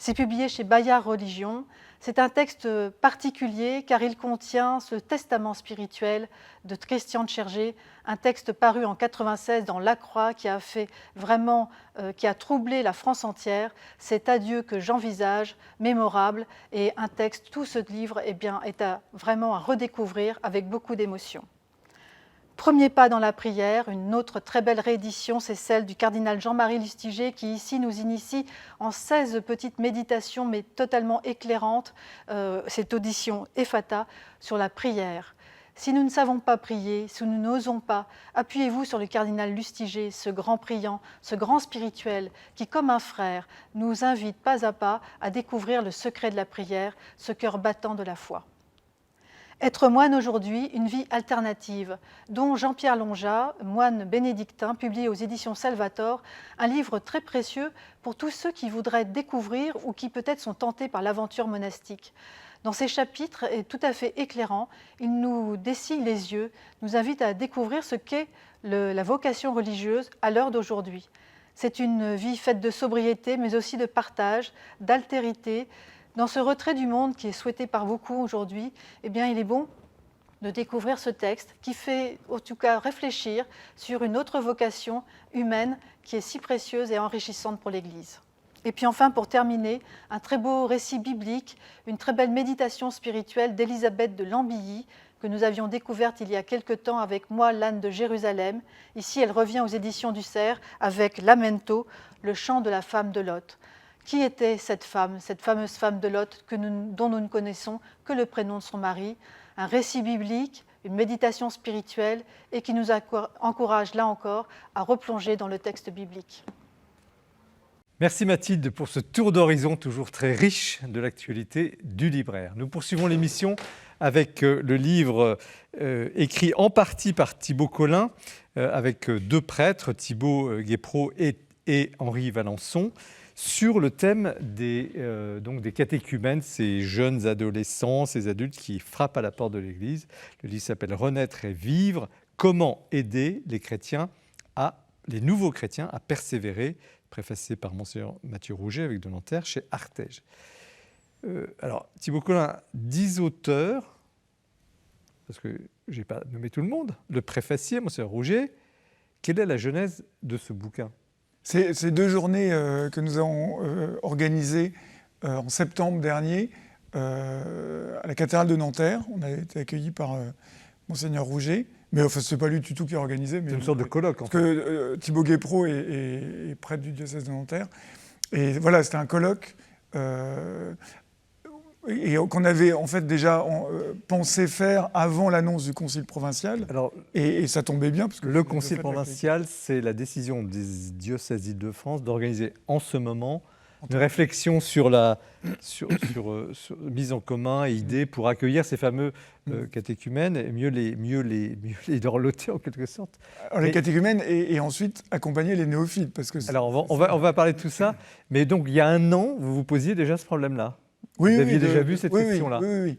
C'est publié chez Bayard Religion. C'est un texte particulier car il contient ce testament spirituel de Christian Tchergé, un texte paru en 1996 dans La Croix qui a troublé la France entière. C'est Adieu que j'envisage, mémorable, et un texte, tout ce livre est vraiment à redécouvrir avec beaucoup d'émotion. Premier pas dans la prière, une autre très belle réédition, c'est celle du cardinal Jean-Marie Lustiger qui ici nous initie en 16 petites méditations mais totalement éclairantes, cette audition Ephata sur la prière. Si nous ne savons pas prier, si nous n'osons pas, appuyez-vous sur le cardinal Lustiger, ce grand priant, ce grand spirituel qui, comme un frère, nous invite pas à pas à découvrir le secret de la prière, ce cœur battant de la foi. Être moine aujourd'hui, une vie alternative, dont Jean-Pierre Longat, moine bénédictin, publie aux éditions Salvator un livre très précieux pour tous ceux qui voudraient découvrir ou qui peut-être sont tentés par l'aventure monastique. Dans ces chapitres, et tout à fait éclairants, il nous dessille les yeux, nous invite à découvrir ce qu'est la vocation religieuse à l'heure d'aujourd'hui. C'est une vie faite de sobriété, mais aussi de partage, d'altérité. Dans ce retrait du monde qui est souhaité par beaucoup aujourd'hui, eh bien, il est bon de découvrir ce texte qui fait, en tout cas, réfléchir sur une autre vocation humaine qui est si précieuse et enrichissante pour l'Église. Et puis enfin, pour terminer, un très beau récit biblique, une très belle méditation spirituelle d'Élisabeth de Lambilly, que nous avions découverte il y a quelque temps avec Moi, l'âne de Jérusalem. Ici, elle revient aux éditions du Cerf avec Lamento, le chant de la femme de Lot. Qui était cette fameuse femme de Lot dont nous ne connaissons que le prénom de son mari? Un récit biblique, une méditation spirituelle et qui nous encourage là encore à replonger dans le texte biblique. Merci Mathilde pour ce tour d'horizon toujours très riche de l'actualité du libraire. Nous poursuivons l'émission avec le livre écrit en partie par Thibaut Collin, avec deux prêtres, Thibaut Guépraud et Henri Valençon, sur le thème des catéchumènes, ces jeunes adolescents, ces adultes qui frappent à la porte de l'Église. Le livre s'appelle « Renaître et vivre. Comment aider les nouveaux chrétiens à persévérer », préfacé par Monseigneur Mathieu Rouget avec de Nanterre chez Artege. Alors, Thibaut Collin, 10 auteurs, parce que je n'ai pas nommé tout le monde, le préfacier, Monseigneur Rouget. Quelle est la genèse de ce bouquin ? C'est 2 journées que nous avons organisées en septembre dernier à la cathédrale de Nanterre. On a été accueillis par Monseigneur Rouget. Mais enfin, ce n'est pas lui du tout qui a organisé. C'est une sorte de colloque, en fait. Parce que Thibaut Guépraud est prêtre du diocèse de Nanterre. Et voilà, c'était un colloque et qu'on avait en fait déjà pensé faire avant l'annonce du concile provincial. Alors, et ça tombait bien. Parce que le concile provincial, c'est la décision des diocèses d'Île-de-France d'organiser en ce moment une réflexion sur mise en commun et idées pour accueillir ces fameux catéchumènes et mieux les dorloter en quelque sorte. Alors, les catéchumènes et ensuite accompagner les néophytes. Parce que alors on va parler de tout ça, mais donc il y a un an, vous vous posiez déjà ce problème-là. Oui, vous aviez déjà vu cette question-là. Oui.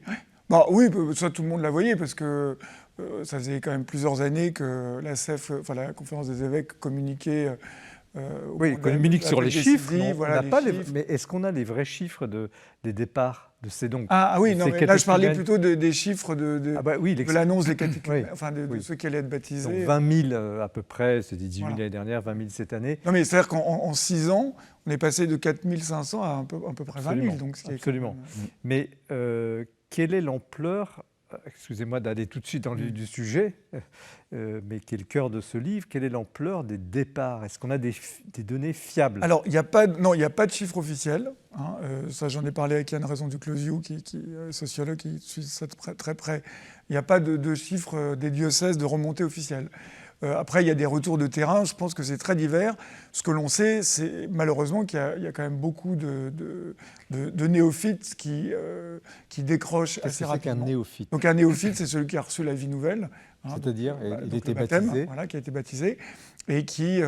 Bah, oui, ça tout le monde la voyait parce que ça faisait quand même plusieurs années que la CEF, la conférence des évêques, communiquait. Oui, communique sur les chiffres. Chiffres. Mais est-ce qu'on a les vrais chiffres des départs de ces dons? Oui, non, mais là je parlais plutôt des chiffres de l'annonce des catéchumènes, de ceux qui allaient être baptisés. Donc 20 000 à peu près, c'était 10 000 l'année dernière, 20 000 cette année. Non, mais c'est-à-dire qu'en 6 ans, on est passé de 4 500 à à peu près 20 000. Donc, absolument. Mais quelle est l'ampleur? Excusez-moi d'aller tout de suite dans le du sujet, mais qui est le cœur de ce livre, quelle est l'ampleur des départs? Est-ce qu'on a des données fiables? Alors, il n'y a pas de chiffre officiel. Ça, j'en ai parlé avec Yann Raison du Closiou, qui est sociologue, qui suit ça très près. Il n'y a pas de chiffre des diocèses de remontée officielle. Après, il y a des retours de terrain. Je pense que c'est très divers. Ce que l'on sait, c'est malheureusement qu'il y a quand même beaucoup de néophytes qui décrochent assez rapidement. Qu'un néophyte? Donc un néophyte, c'est celui qui a reçu la vie nouvelle. C'est-à-dire, il était baptême, baptisé. Voilà, qui a été baptisé et qui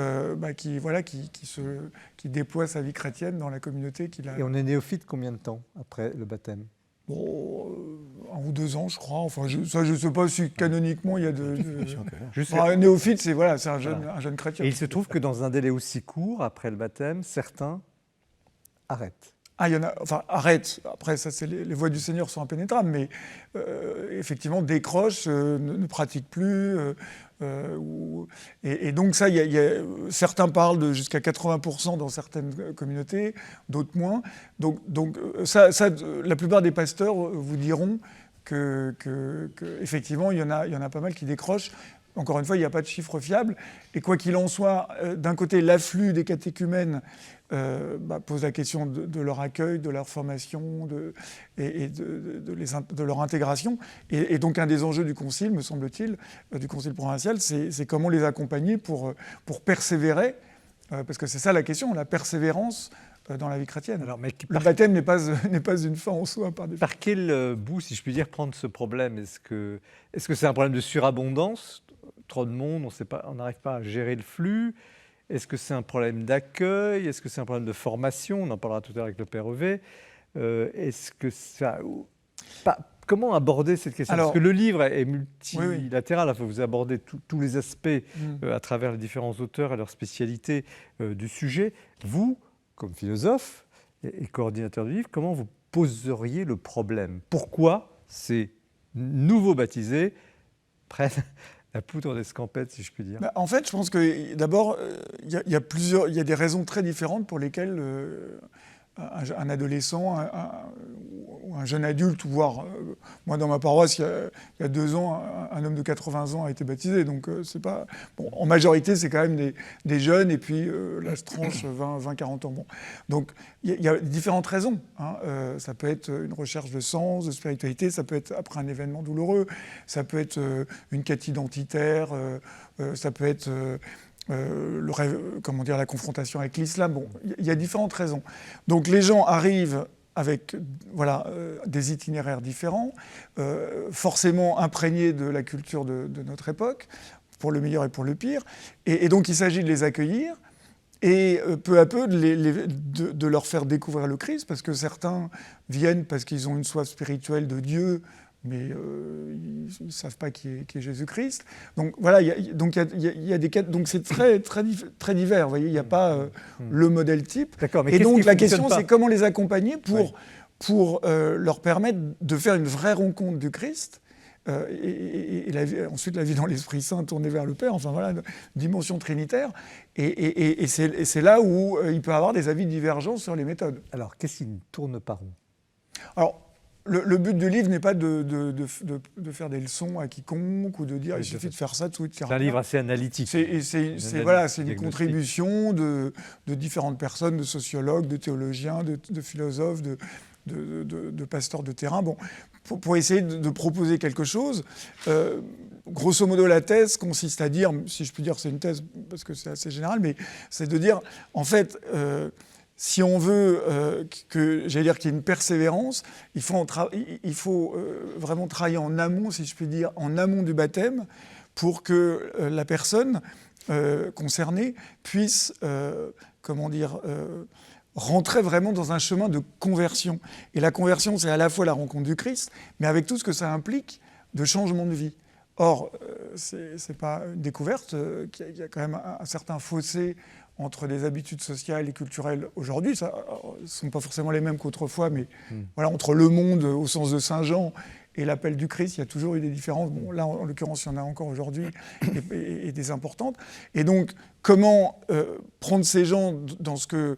déploie sa vie chrétienne dans la communauté qu'il a. Et on est néophyte combien de temps après le baptême? 1 ou 2 ans, je crois. Enfin, je ne sais pas si canoniquement il y a un néophyte, c'est un jeune chrétien. Et il se trouve que dans un délai aussi court, après le baptême, certains arrêtent. Il y en a, arrêtent. Après, ça, c'est les voies du Seigneur sont impénétrables, mais effectivement, décrochent, ne pratiquent plus. Et donc ça, certains parlent de jusqu'à 80% dans certaines communautés, d'autres moins. Donc ça, la plupart des pasteurs vous diront que effectivement, il y en a pas mal qui décrochent. Encore une fois, il n'y a pas de chiffre fiable. Et quoi qu'il en soit, d'un côté, l'afflux des catéchumènes pose la question de leur accueil, de leur formation et de leur intégration. Et donc, un des enjeux du Concile, me semble-t-il, du Concile provincial, c'est comment les accompagner pour persévérer, parce que c'est ça la question, la persévérance dans la vie chrétienne. Alors, mais Le baptême n'est pas une fin en soi, par définition. par quel bout, si je puis dire, prendre ce problème? Est-ce que c'est un problème de surabondance? Trop de monde, on n'arrive pas à gérer le flux? Est-ce que c'est un problème d'accueil? Est-ce que c'est un problème de formation? On en parlera tout à l'heure avec le Père Hervé. Est-ce que ça... Comment aborder cette question? Alors, parce que le livre est multilatéral, oui. Enfin, vous abordez tous les aspects à travers les différents auteurs et leurs spécialités du sujet. Vous, comme philosophe et coordinateur du livre, comment vous poseriez le problème? Pourquoi ces nouveaux baptisés prennent la poudre d'escampette, si je puis dire? En fait, je pense que d'abord, il y a des raisons très différentes pour lesquelles un adolescent ou un jeune adulte, voire moi dans ma paroisse, il y a 2 ans, un homme de 80 ans a été baptisé. Donc c'est pas bon, en majorité, c'est quand même des jeunes et puis la tranche 20-40 ans. Bon. Donc il y a différentes raisons. Hein. Ça peut être une recherche de sens, de spiritualité, ça peut être après un événement douloureux, ça peut être une quête identitaire, ça peut être la confrontation avec l'islam. Bon, il y a différentes raisons. Donc les gens arrivent avec des itinéraires différents, forcément imprégnés de la culture de notre époque, pour le meilleur et pour le pire. Et donc il s'agit de les accueillir et peu à peu de leur faire découvrir le Christ, parce que certains viennent parce qu'ils ont une soif spirituelle de Dieu, mais ils ne savent pas qui est Jésus-Christ. Donc voilà, il y a des cas, donc c'est très divers. Vous voyez, il n'y a pas le modèle type. D'accord, mais et donc la question, c'est comment les accompagner pour leur permettre de faire une vraie rencontre du Christ. Ensuite, la vie dans l'Esprit Saint tournée vers le Père. Enfin voilà, une dimension trinitaire. Et c'est là où il peut y avoir des avis divergents sur les méthodes. Alors, qu'est-ce qui ne tourne pas rond? Alors, le but du livre n'est pas de faire des leçons à quiconque ou de dire il suffit de faire ça, tout, etc. C'est un livre assez analytique. C'est une contribution de différentes personnes, de sociologues, de théologiens, de philosophes, de pasteurs de terrain, pour essayer de proposer quelque chose. Grosso modo, la thèse consiste à dire, si je puis dire c'est une thèse parce que c'est assez général, mais c'est de dire, en fait... si on veut qu'il y ait une persévérance, il faut vraiment travailler en amont, si je puis dire, en amont du baptême, pour que la personne concernée puisse, rentrer vraiment dans un chemin de conversion. Et la conversion, c'est à la fois la rencontre du Christ, mais avec tout ce que ça implique de changement de vie. Or, c'est pas une découverte, qu'il y a quand même un certain fossé entre les habitudes sociales et culturelles aujourd'hui. Ce ne sont pas forcément les mêmes qu'autrefois, mais entre le monde au sens de Saint Jean et l'appel du Christ, il y a toujours eu des différences. Bon, là, en l'occurrence, il y en a encore aujourd'hui et des importantes. Et donc, comment prendre ces gens dans ce que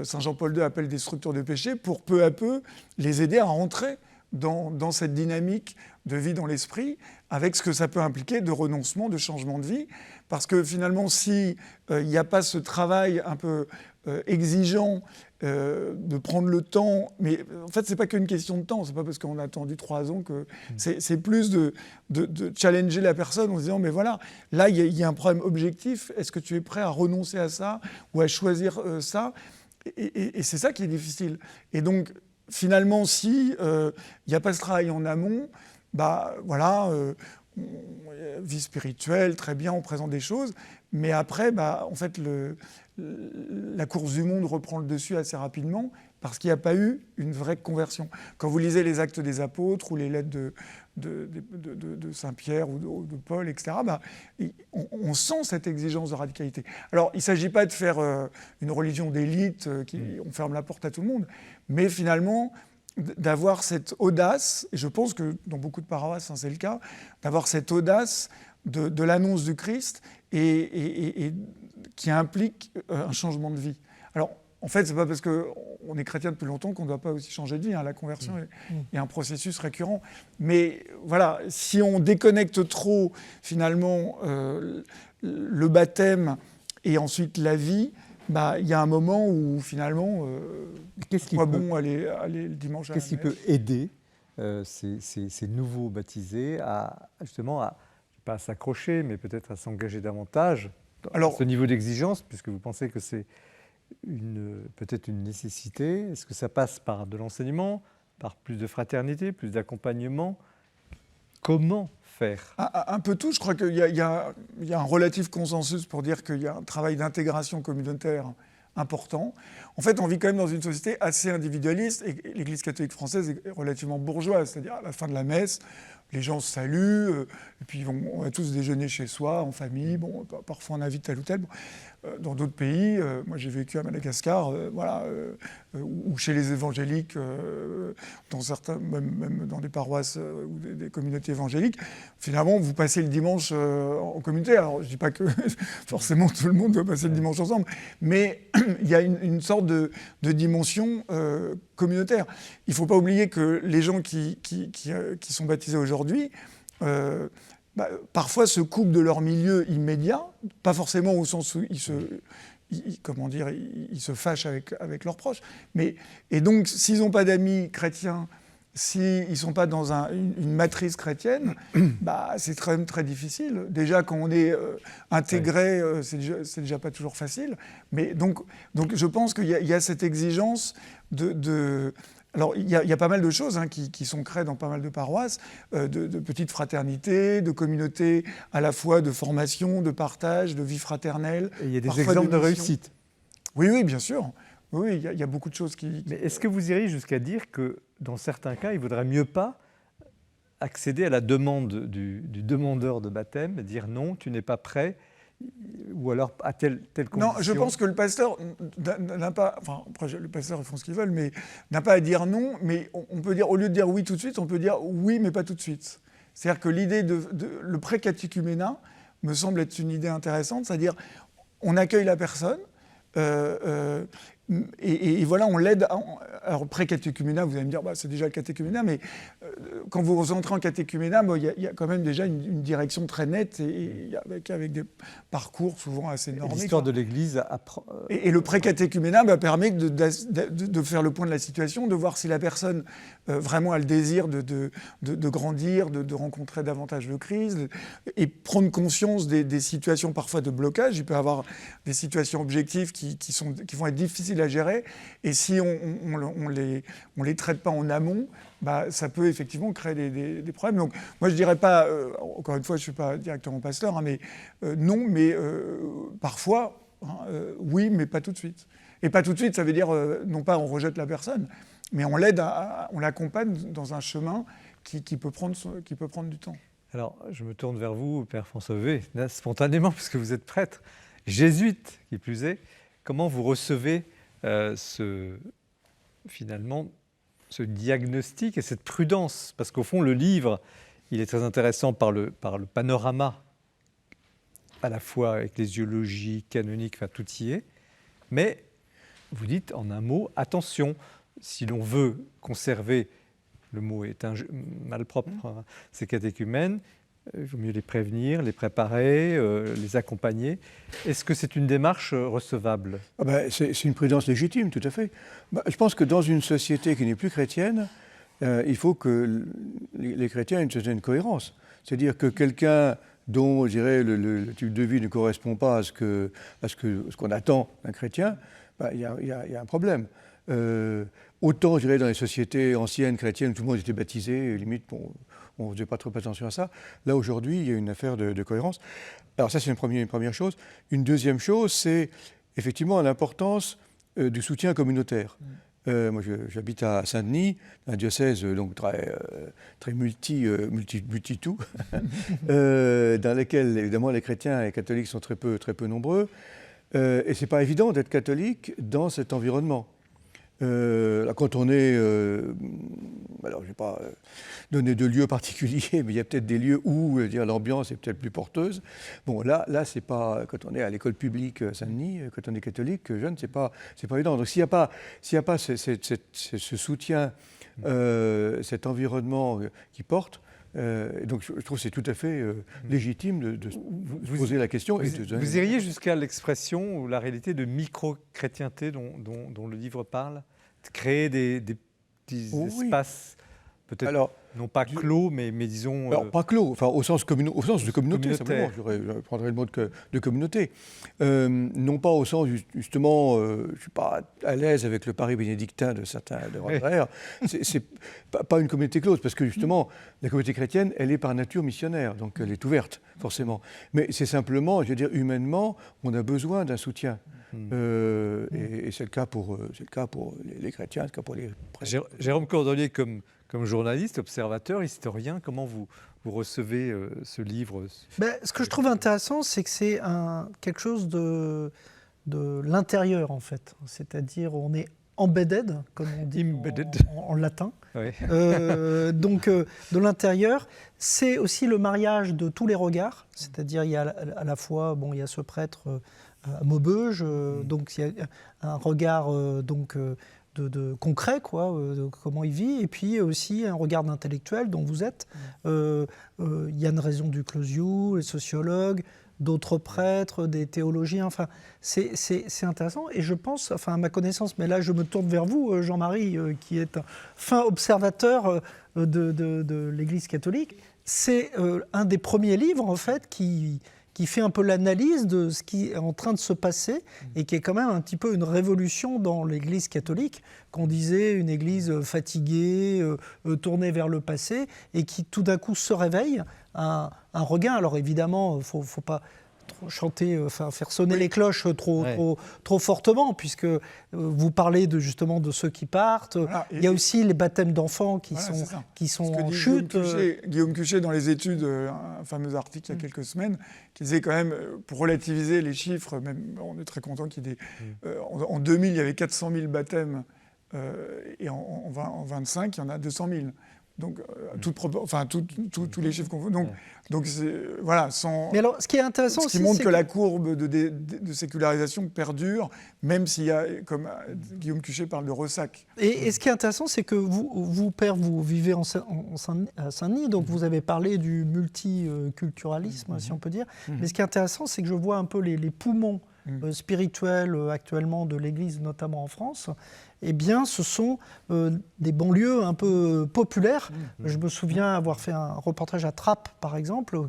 Saint Jean-Paul II appelle des structures de péché pour peu à peu les aider à rentrer dans cette dynamique de vie dans l'esprit, avec ce que ça peut impliquer de renoncement, de changement de vie. Parce que finalement, s'il n'y a pas ce travail un peu exigeant de prendre le temps, mais en fait, ce n'est pas qu'une question de temps, ce n'est pas parce qu'on a attendu 3 ans que... C'est plus de challenger la personne en se disant, mais voilà, là, il y a un problème objectif, est-ce que tu es prêt à renoncer à ça ou à choisir ça? Et c'est ça qui est difficile. Et donc, finalement, si il n'y a pas ce travail en amont, vie spirituelle, très bien, on présente des choses, mais après, en fait, la course du monde reprend le dessus assez rapidement parce qu'il n'y a pas eu une vraie conversion. Quand vous lisez les Actes des Apôtres ou les lettres de Saint-Pierre ou de Paul, etc., on sent cette exigence de radicalité. Alors, il ne s'agit pas de faire une religion d'élite, on ferme la porte à tout le monde, mais finalement... d'avoir cette audace, et je pense que dans beaucoup de paroisses, c'est le cas, d'avoir cette audace de l'annonce du Christ et qui implique un changement de vie. Alors, en fait, c'est pas parce qu'on est chrétien depuis longtemps qu'on ne doit pas aussi changer de vie. Hein. La conversion est un processus récurrent. Mais voilà, si on déconnecte trop, finalement, le baptême et ensuite la vie, il y a un moment où finalement, aller le dimanche à la messe. Qu'est-ce qui peut aider ces nouveaux baptisés à pas à s'accrocher, mais peut-être à s'engager davantage à ce niveau d'exigence, puisque vous pensez que c'est peut-être une nécessité? Est-ce que ça passe par de l'enseignement, par plus de fraternité, plus d'accompagnement? Comment faire? Un peu tout. Je crois qu'il y a un relatif consensus pour dire qu'il y a un travail d'intégration communautaire important. En fait, on vit quand même dans une société assez individualiste et l'Église catholique française est relativement bourgeoise. C'est-à-dire, à la fin de la messe, les gens se saluent, et puis on va tous déjeuner chez soi, en famille. Bon, parfois on invite tel ou tel. Dans d'autres pays, moi j'ai vécu à Madagascar, ou chez les évangéliques, dans certains, même dans des paroisses ou des communautés évangéliques, finalement vous passez le dimanche en communauté. Alors je ne dis pas que forcément tout le monde doit passer le dimanche ensemble, mais il y a une sorte de dimension communautaire. Il ne faut pas oublier que les gens qui sont baptisés aujourd'hui, parfois se coupent de leur milieu immédiat, pas forcément au sens où ils se fâchent avec leurs proches. Et donc, s'ils n'ont pas d'amis chrétiens, s'ils ne sont pas dans une matrice chrétienne, c'est très, très difficile. Déjà, quand on est intégré, c'est déjà pas toujours facile. Mais donc je pense qu'il y a cette exigence de alors, il y a pas mal de choses qui sont créées dans pas mal de paroisses, de petites fraternités, de communautés à la fois de formation, de partage, de vie fraternelle. Et il y a des exemples de réussite. Oui, bien sûr. Oui, il y a beaucoup de choses qui... Mais est-ce que vous iriez jusqu'à dire que, dans certains cas, il ne vaudrait mieux pas accéder à la demande du demandeur de baptême, dire non, tu n'es pas prêt, ou alors à telle condition? Non, je pense que le pasteur n'a pas... Enfin, après, les pasteurs, ils font ce qu'ils veulent, mais n'a pas à dire non. Mais on peut dire, au lieu de dire oui tout de suite, on peut dire oui, mais pas tout de suite. C'est-à-dire que l'idée le pré-catéchuménat me semble être une idée intéressante. C'est-à-dire, on accueille la personne, et voilà, on l'aide. Alors, pré-catéchuménat, vous allez me dire, c'est déjà le catéchuménat, mais quand vous entrez en catéchuménat, il y a quand même déjà une direction très nette et avec des parcours souvent assez normés. L'histoire de l'Église et le pré-catéchuménat permet de faire le point de la situation, de voir si la personne vraiment a le désir de grandir, de rencontrer davantage de crises, et prendre conscience des situations parfois de blocage. Il peut y avoir des situations objectives qui vont être difficiles à gérer, et si on les traite pas en amont, ça peut effectivement créer des problèmes. Donc moi je dirais pas, encore une fois je suis pas directement pasteur, mais non, mais parfois oui, mais pas tout de suite. Et pas tout de suite, ça veut dire non pas on rejette la personne, mais on l'aide, on l'accompagne dans un chemin qui peut prendre du temps. Alors je me tourne vers vous, Père François V, spontanément, puisque vous êtes prêtre, jésuite qui plus est. Comment vous recevez finalement ce diagnostic et cette prudence? Parce qu'au fond, le livre, il est très intéressant par le panorama, à la fois avec les yeux logiques, canoniques, enfin tout y est. Mais vous dites en un mot, attention, si l'on veut conserver, le mot est malpropre, ces catéchumènes, il vaut mieux les prévenir, les préparer, les accompagner. Est-ce que c'est une démarche recevable? C'est une prudence légitime, tout à fait. Je pense que dans une société qui n'est plus chrétienne, il faut que les chrétiens aient une certaine cohérence. C'est-à-dire que quelqu'un dont, je dirais, le type de vie ne correspond pas à ce qu'on attend d'un chrétien, il y a un problème. Autant, je dirais, dans les sociétés anciennes chrétiennes, tout le monde était baptisé, limite, on ne faisait pas trop attention à ça. Là, aujourd'hui, il y a une affaire de cohérence. Alors ça, c'est une première chose. Une deuxième chose, c'est effectivement l'importance du soutien communautaire. Moi, j'habite à Saint-Denis, un diocèse donc très multi-tout, dans lequel, évidemment, les chrétiens et les catholiques sont très peu nombreux. Et ce n'est pas évident d'être catholique dans cet environnement. Quand on est... alors, je ne vais pas donner de lieux particuliers, mais il y a peut-être des lieux où l'ambiance est peut-être plus porteuse. Bon, là c'est pas... Quand on est à l'école publique Saint-Denis, quand on est catholique, jeune, c'est pas évident. Donc, s'il n'y a pas ce soutien, cet environnement qui porte, donc je trouve que c'est tout à fait légitime de poser la question. Vous iriez jusqu'à l'expression ou la réalité de micro-chrétienté dont le livre parle, de créer des petits espaces peut-être Alors, non pas clos, mais disons... alors, pas clos, enfin, au sens de communauté, simplement. Je prendrais le mot de communauté. Non pas au sens, justement, je ne suis pas à l'aise avec le pari bénédictin de certains de Rothbard. C'est pas une communauté close, parce que justement, la communauté chrétienne, elle est par nature missionnaire, donc elle est ouverte, forcément. Mais c'est simplement, je veux dire, humainement, on a besoin d'un soutien. Et c'est le cas pour les chrétiens, c'est le cas pour les prêtres. Jérôme Cordelier, comme journaliste, observateur, historien, comment vous recevez ce livre? Ce que je trouve intéressant, c'est que c'est quelque chose de l'intérieur, en fait. C'est-à-dire, on est embedded, comme on dit en latin. Oui. Donc, de l'intérieur, c'est aussi le mariage de tous les regards. C'est-à-dire, il y a à la fois, il y a ce prêtre à Maubeuge, donc il y a un regard de concret, de comment il vit, et puis aussi un regard d'intellectuel dont vous êtes. Yann Raison du Closiou, les sociologues, d'autres prêtres, des théologiens, enfin, c'est intéressant. Et je pense, enfin, à ma connaissance, mais là je me tourne vers vous, Jean-Marie, qui est un fin observateur de l'Église catholique, c'est un des premiers livres, en fait, qui fait un peu l'analyse de ce qui est en train de se passer et qui est quand même un petit peu une révolution dans l'Église catholique, qu'on disait une Église fatiguée, tournée vers le passé, et qui tout d'un coup se réveille, un regain. Alors évidemment, faut pas chanter, faire sonner les cloches trop fortement, puisque vous parlez justement de ceux qui partent. Voilà, il y a aussi les baptêmes d'enfants qui sont en chute. Guillaume Cuchet, dans les études, un fameux article il y a quelques semaines, qui disait quand même, pour relativiser les chiffres, même on est très content qu'il y ait en 2000, il y avait 400 000 baptêmes, et en 25, il y en a 200 000. Donc, tous les chiffres qu'on veut. Donc voilà, Mais alors, ce qui est intéressant ce qui montre que la courbe de sécularisation perdure, même s'il y a, comme Guillaume Cuchet parle de ressac. Et ce qui est intéressant, c'est que vous, père, vous vivez à Saint-Denis, donc vous avez parlé du multiculturalisme, si on peut dire. Mais ce qui est intéressant, c'est que je vois un peu les poumons spirituels actuellement de l'Église, notamment en France. Eh bien, ce sont des banlieues un peu populaires. Je me souviens avoir fait un reportage à Trappes, par exemple,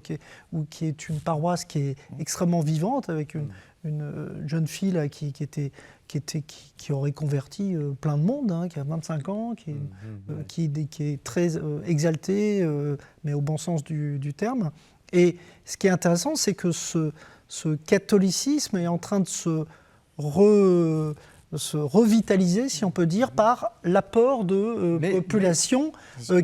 qui est une paroisse qui est extrêmement vivante, avec une jeune fille là, qui aurait converti plein de monde, qui a 25 ans, qui est très exaltée, mais au bon sens du terme. Et ce qui est intéressant, c'est que ce catholicisme est en train de se revitaliser, si on peut dire, par l'apport de populations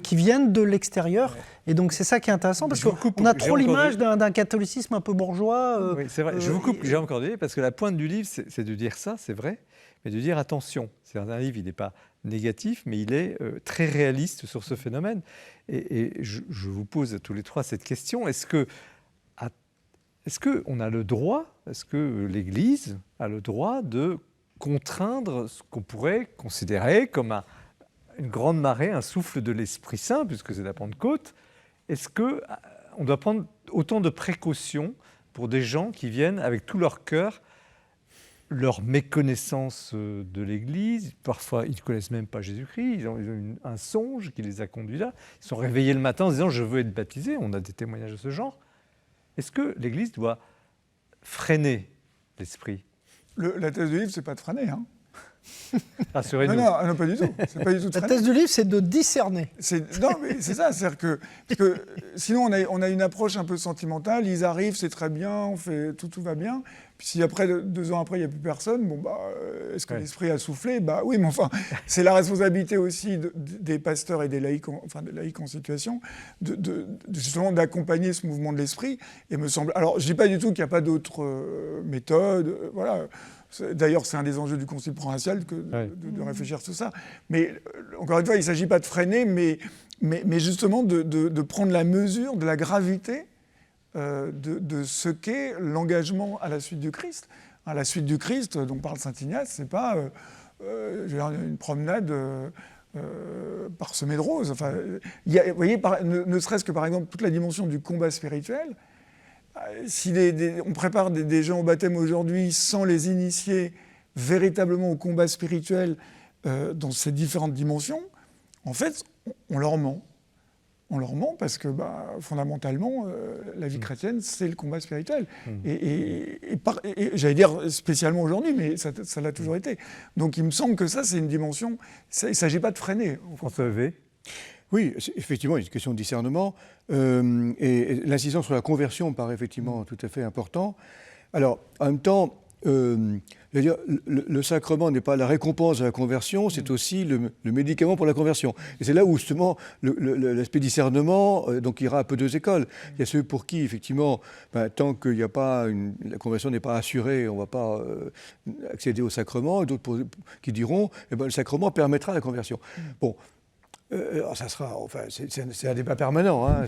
qui viennent de l'extérieur. Et donc c'est ça qui est intéressant, parce qu'on a trop l'image d'un catholicisme un peu bourgeois. Oui, c'est vrai. Je vous coupe, Jérôme Cordelier, parce que la pointe du livre, c'est de dire ça, c'est vrai, mais de dire attention. C'est un livre, il n'est pas négatif, mais il est très réaliste sur ce phénomène. Et je vous pose à tous les trois cette question. Est-ce qu'on a le droit, est-ce que l'Église a le droit de contraindre ce qu'on pourrait considérer comme une grande marée, un souffle de l'Esprit Saint, puisque c'est la Pentecôte? Est-ce qu'on doit prendre autant de précautions pour des gens qui viennent avec tout leur cœur, leur méconnaissance de l'Église? Parfois, ils ne connaissent même pas Jésus-Christ, ils ont un songe qui les a conduits là. Ils sont réveillés le matin en se disant « je veux être baptisé ». On a des témoignages de ce genre. Est-ce que l'Église doit freiner l'esprit? La thèse du livre, c'est pas de freiner. Rassurez-nous. Non, pas du tout. C'est pas du tout de La freiner. thèse du livre, c'est de discerner. Non, mais c'est ça. C'est-à-dire que sinon, on a une approche un peu sentimentale. Ils arrivent, c'est très bien, tout va bien. Puis si après, 2 ans après, il n'y a plus personne, est-ce que l'esprit a soufflé? Oui, mais enfin, c'est la responsabilité aussi des pasteurs et des laïcs, des laïcs en situation, justement d'accompagner ce mouvement de l'esprit. Et me semble. Alors, je dis pas du tout qu'il n'y a pas d'autres méthodes. Voilà. D'ailleurs, c'est un des enjeux du Concile provincial de réfléchir sur ça. Mais encore une fois, il ne s'agit pas de freiner, mais justement de prendre la mesure de la gravité de ce qu'est l'engagement à la suite du Christ. À la suite du Christ, dont parle saint Ignace, c'est pas une promenade parsemée de roses. Enfin, vous voyez, ne serait-ce que par exemple toute la dimension du combat spirituel. Si on prépare des gens au baptême aujourd'hui sans les initier véritablement au combat spirituel dans ces différentes dimensions, en fait, on leur ment. On leur ment parce que fondamentalement, la vie chrétienne, c'est le combat spirituel. Et j'allais dire spécialement aujourd'hui, mais ça l'a toujours été. Donc il me semble que ça, c'est une dimension, il ne s'agit pas de freiner. François Heuvet. Oui, effectivement, il y a une question de discernement. Et l'insistance sur la conversion me paraît effectivement tout à fait important. Alors, en même temps, le sacrement n'est pas la récompense de la conversion, c'est aussi le médicament pour la conversion. Et c'est là où justement l'aspect discernement donc ira un peu deux écoles. Il y a ceux pour qui effectivement, tant qu'il n'y a pas la conversion n'est pas assurée, on ne va pas accéder au sacrement. Et d'autres qui diront, le sacrement permettra la conversion. Bon. Alors ça sera, c'est un débat permanent, hein,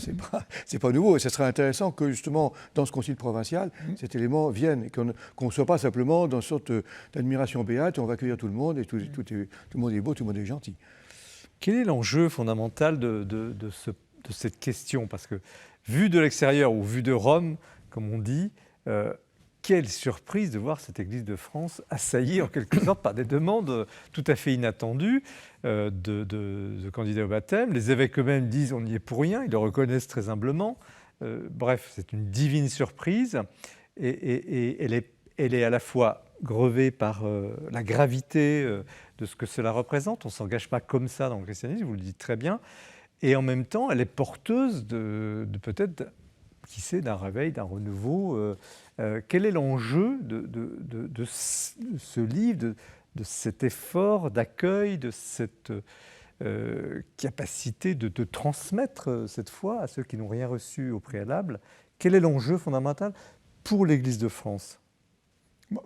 c'est pas nouveau, et ça serait intéressant que justement dans ce concile provincial, cet élément vienne, et qu'on ne soit pas simplement dans une sorte d'admiration béate, on va accueillir tout le monde, et tout le monde est beau, tout le monde est gentil. Quel est l'enjeu fondamental de cette question? Parce que vu de l'extérieur ou vu de Rome, comme on dit, quelle surprise de voir cette Église de France assaillie en quelque sorte par des demandes tout à fait inattendues de candidats au baptême. Les évêques eux-mêmes disent on n'y est pour rien, ils le reconnaissent très humblement. Bref, c'est une divine surprise et elle est à la fois grevée par la gravité de ce que cela représente. On ne s'engage pas comme ça dans le christianisme, vous le dites très bien. Et en même temps, elle est porteuse de peut-être, qui sait, d'un réveil, d'un renouveau. Quel est l'enjeu de ce livre, de cet effort d'accueil, de cette capacité de transmettre cette foi à ceux qui n'ont rien reçu au préalable? Quel est l'enjeu fondamental pour l'Église de France?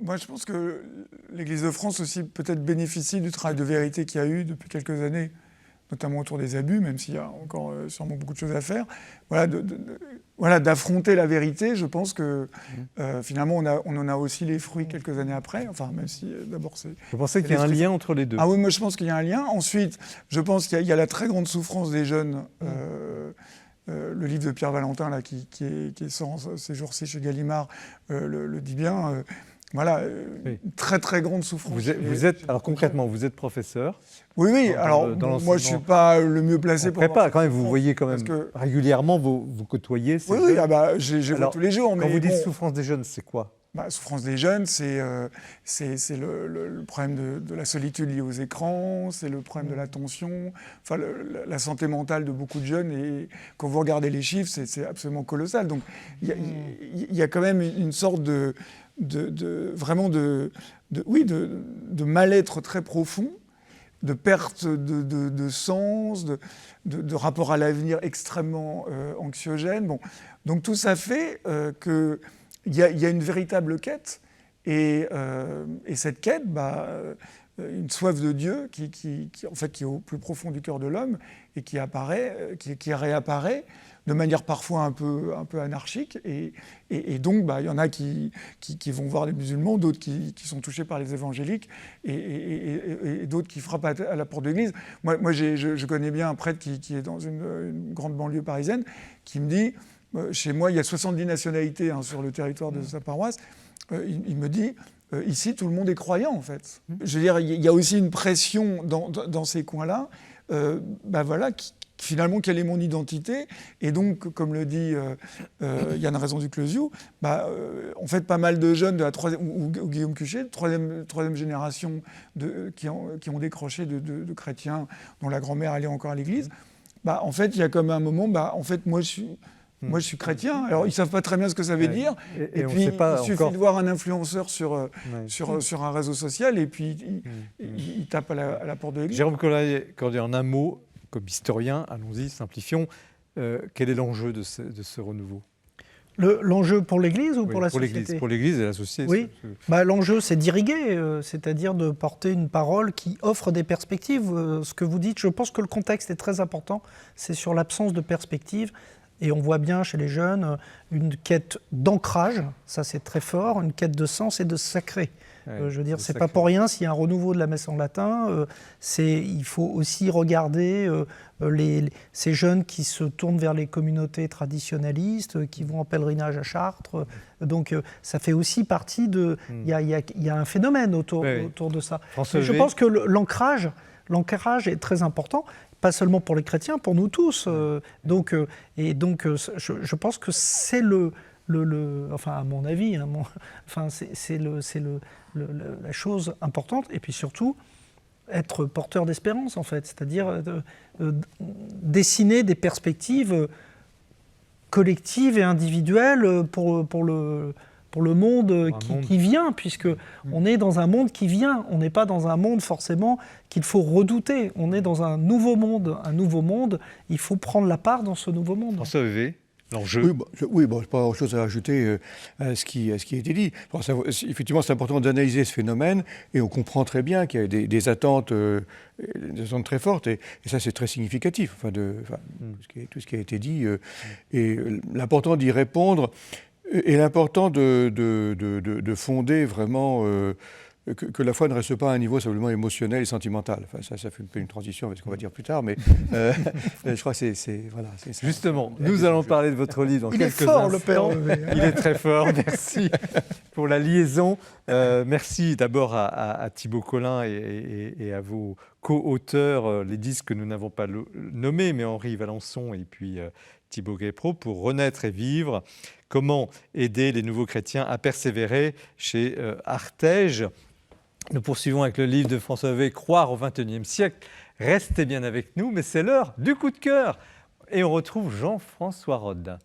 Moi, je pense que l'Église de France aussi peut-être bénéficie du travail de vérité qu'il y a eu depuis quelques années, notamment autour des abus, même s'il y a encore sûrement beaucoup de choses à faire. Voilà, d'affronter la vérité, je pense que finalement, on en a aussi les fruits quelques années après. Enfin, même si d'abord c'est... Vous pensez qu'il y a un lien entre les deux? Ah oui, moi je pense qu'il y a un lien. Ensuite, je pense qu'il y a la très grande souffrance des jeunes. Le livre de Pierre Valentin, là, qui sort ces jours-ci chez Gallimard, le dit bien. Oui. Très très grande souffrance. Alors concrètement, vous êtes professeur. Oui. Alors moi, je suis pas le mieux placé pour. Pas quand même. Vous voyez quand même régulièrement, vous côtoyez. Oui. Je vois tous les jours. Quand vous dites souffrance des jeunes, c'est quoi? Souffrance des jeunes, c'est le problème de la solitude liée aux écrans, c'est le problème de l'attention, la santé mentale de beaucoup de jeunes. Et quand vous regardez les chiffres, c'est absolument colossal. Donc il y a quand même une sorte de mal-être très profond, de perte de sens, de rapport à l'avenir extrêmement anxiogène. Bon. Donc tout ça fait qu'il y a une véritable quête, et cette quête, une soif de Dieu qui est au plus profond du cœur de l'homme et qui réapparaît de manière parfois un peu anarchique, et donc il y en a qui vont voir les musulmans, d'autres qui sont touchés par les évangéliques, et d'autres qui frappent à la porte de l'église. Moi je connais bien un prêtre qui est dans une grande banlieue parisienne, qui me dit, chez moi il y a 70 nationalités sur le territoire de sa paroisse, il me dit, ici tout le monde est croyant en fait. Je veux dire, il y a aussi une pression dans ces coins-là, finalement, quelle est mon identité? Et donc, comme le dit Yann Raison du Closiou, en fait, pas mal de jeunes de la troisième, ou Guillaume Cuchet, troisième génération qui ont décroché de chrétiens dont la grand-mère allait encore à l'église, en fait, il y a comme un moment, en fait, moi, je suis chrétien. Alors, ils ne savent pas très bien ce que ça veut dire. Et puis, il suffit de voir un influenceur sur un réseau social, et puis il tape à la porte de l'église. Jérôme Cordier, en un mot, comme historien, allons-y, simplifions, quel est l'enjeu de ce renouveau? L'enjeu pour l'Église ou pour la société? Pour l'Église et la société. Oui, l'enjeu c'est d'irriguer, c'est-à-dire de porter une parole qui offre des perspectives. Ce que vous dites, je pense que le contexte est très important, c'est sur l'absence de perspectives. Et on voit bien chez les jeunes une quête d'ancrage, ça c'est très fort, une quête de sens et de sacré. Ouais, Je veux dire, c'est c'est sacré. pas pour rien s'il y a un renouveau de la messe en latin. Il faut aussi regarder ces jeunes qui se tournent vers les communautés traditionnalistes, qui vont en pèlerinage à Chartres. Donc, ça fait aussi partie de. Il y a un phénomène autour de ça. François Mais je V. pense que l'ancrage est très important. Pas seulement pour les chrétiens, pour nous tous. Je pense que c'est enfin, à mon avis, hein, c'est la chose importante. Et puis surtout, être porteur d'espérance, en fait. C'est-à-dire dessiner des perspectives collectives et individuelles pour le monde qui vient, puisque on est dans un monde qui vient. On n'est pas dans un monde forcément qu'il faut redouter. On est dans un nouveau monde. Un nouveau monde, il faut prendre la part dans ce nouveau monde. François V. L'enjeu. Oui, bon, pas grand-chose à rajouter à ce qui a été dit. Bon, effectivement, c'est important d'analyser ce phénomène et on comprend très bien qu'il y a des attentes très fortes et ça, c'est très significatif. Tout ce qui a été dit et l'important d'y répondre et l'important de fonder vraiment que la foi ne reste pas à un niveau simplement émotionnel et sentimental. Enfin, ça fait un peu une transition avec ce qu'on va dire plus tard, mais je crois que c'est voilà. Justement, nous allons parler de votre livre dans quelques instants. Le père Hervé. Il est très fort, merci pour la liaison. Merci d'abord à Thibaut Collin et à vos co-auteurs, les disques que nous n'avons pas nommés, mais Henri Valençon et puis Thibaut Guépro, pour Renaître et vivre. Comment aider les nouveaux chrétiens à persévérer chez Artege. Nous poursuivons avec le livre de François V, Croire au XXIe siècle. Restez bien avec nous, mais c'est l'heure du coup de cœur. Et on retrouve Jean-François Rode.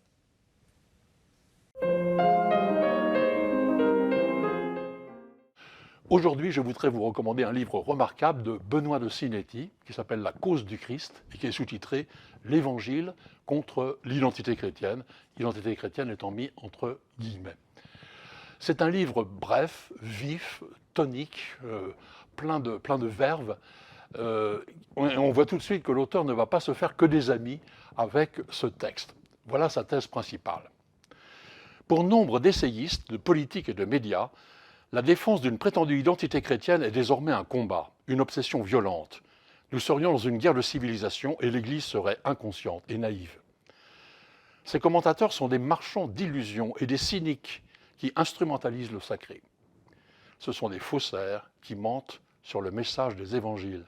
Aujourd'hui, je voudrais vous recommander un livre remarquable de Benoît de Sinetti qui s'appelle La cause du Christ et qui est sous-titré L'Évangile contre l'identité chrétienne, identité chrétienne étant mis entre guillemets. C'est un livre bref, vif, tonique, plein de verve. On voit tout de suite que l'auteur ne va pas se faire que des amis avec ce texte. Voilà sa thèse principale. Pour nombre d'essayistes, de politiques et de médias, la défense d'une prétendue identité chrétienne est désormais un combat, une obsession violente. Nous serions dans une guerre de civilisation et l'Église serait inconsciente et naïve. Ces commentateurs sont des marchands d'illusions et des cyniques qui instrumentalisent le sacré. Ce sont des faussaires qui mentent sur le message des évangiles.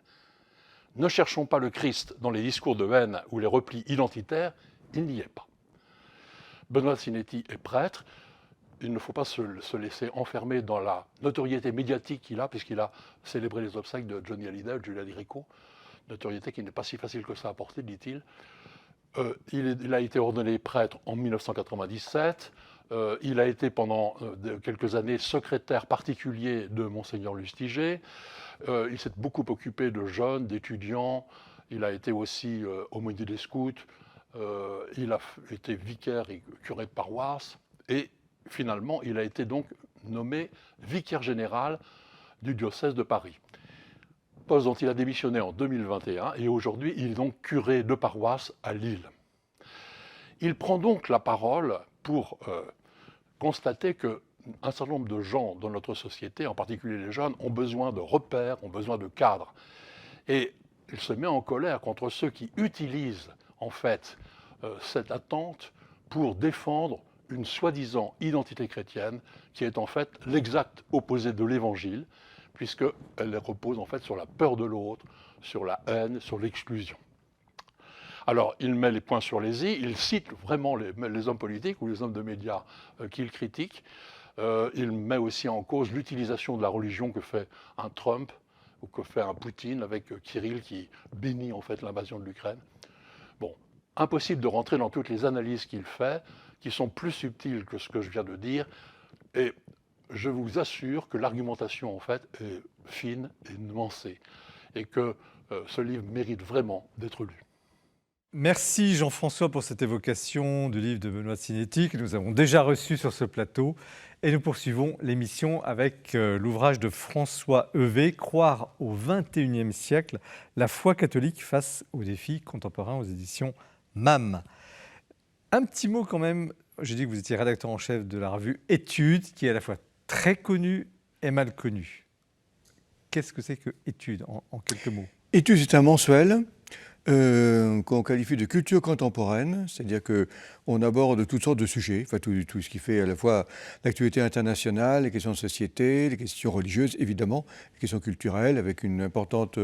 Ne cherchons pas le Christ dans les discours de haine ou les replis identitaires, il n'y est pas. Benoît Sinetti est prêtre. Il ne faut pas se laisser enfermer dans la notoriété médiatique qu'il a, puisqu'il a célébré les obsèques de Johnny Hallyday, de Julia Dirico, notoriété qui n'est pas si facile que ça à porter, dit-il. Il a été ordonné prêtre en 1997. Il a été pendant quelques années secrétaire particulier de Monseigneur Lustiger. Il s'est beaucoup occupé de jeunes, d'étudiants. Il a été aussi aumônier des scouts. Il a été vicaire et curé de paroisse. Et finalement, il a été donc nommé vicaire général du diocèse de Paris. Poste dont il a démissionné en 2021 et aujourd'hui, il est donc curé de paroisse à Lille. Il prend donc la parole pour constater qu'un certain nombre de gens dans notre société, en particulier les jeunes, ont besoin de repères, ont besoin de cadres. Et il se met en colère contre ceux qui utilisent en fait cette attente pour défendre une soi-disant identité chrétienne qui est en fait l'exact opposé de l'Évangile, puisqu'elle repose en fait sur la peur de l'autre, sur la haine, sur l'exclusion. Alors, il met les points sur les i, il cite vraiment les hommes politiques ou les hommes de médias qu'il critique. Il met aussi en cause l'utilisation de la religion que fait un Trump ou que fait un Poutine avec Kirill qui bénit en fait l'invasion de l'Ukraine. Bon, impossible de rentrer dans toutes les analyses qu'il fait, qui sont plus subtiles que ce que je viens de dire. Et je vous assure que l'argumentation, en fait, est fine et nuancée. Et que ce livre mérite vraiment d'être lu. Merci Jean-François pour cette évocation du livre de Benoît Sinetti que nous avons déjà reçu sur ce plateau. Et nous poursuivons l'émission avec l'ouvrage de François V, Croire au XXIe siècle, la foi catholique face aux défis contemporains aux éditions MAM. Un petit mot quand même, j'ai dit que vous étiez rédacteur en chef de la revue Études, qui est à la fois très connue est mal connu. Qu'est-ce que c'est que Études, en quelques mots? Études, c'est un mensuel qu'on qualifie de culture contemporaine, c'est-à-dire qu'on aborde toutes sortes de sujets, enfin tout ce qui fait à la fois l'actualité internationale, les questions de société, les questions religieuses, évidemment, les questions culturelles, avec une importante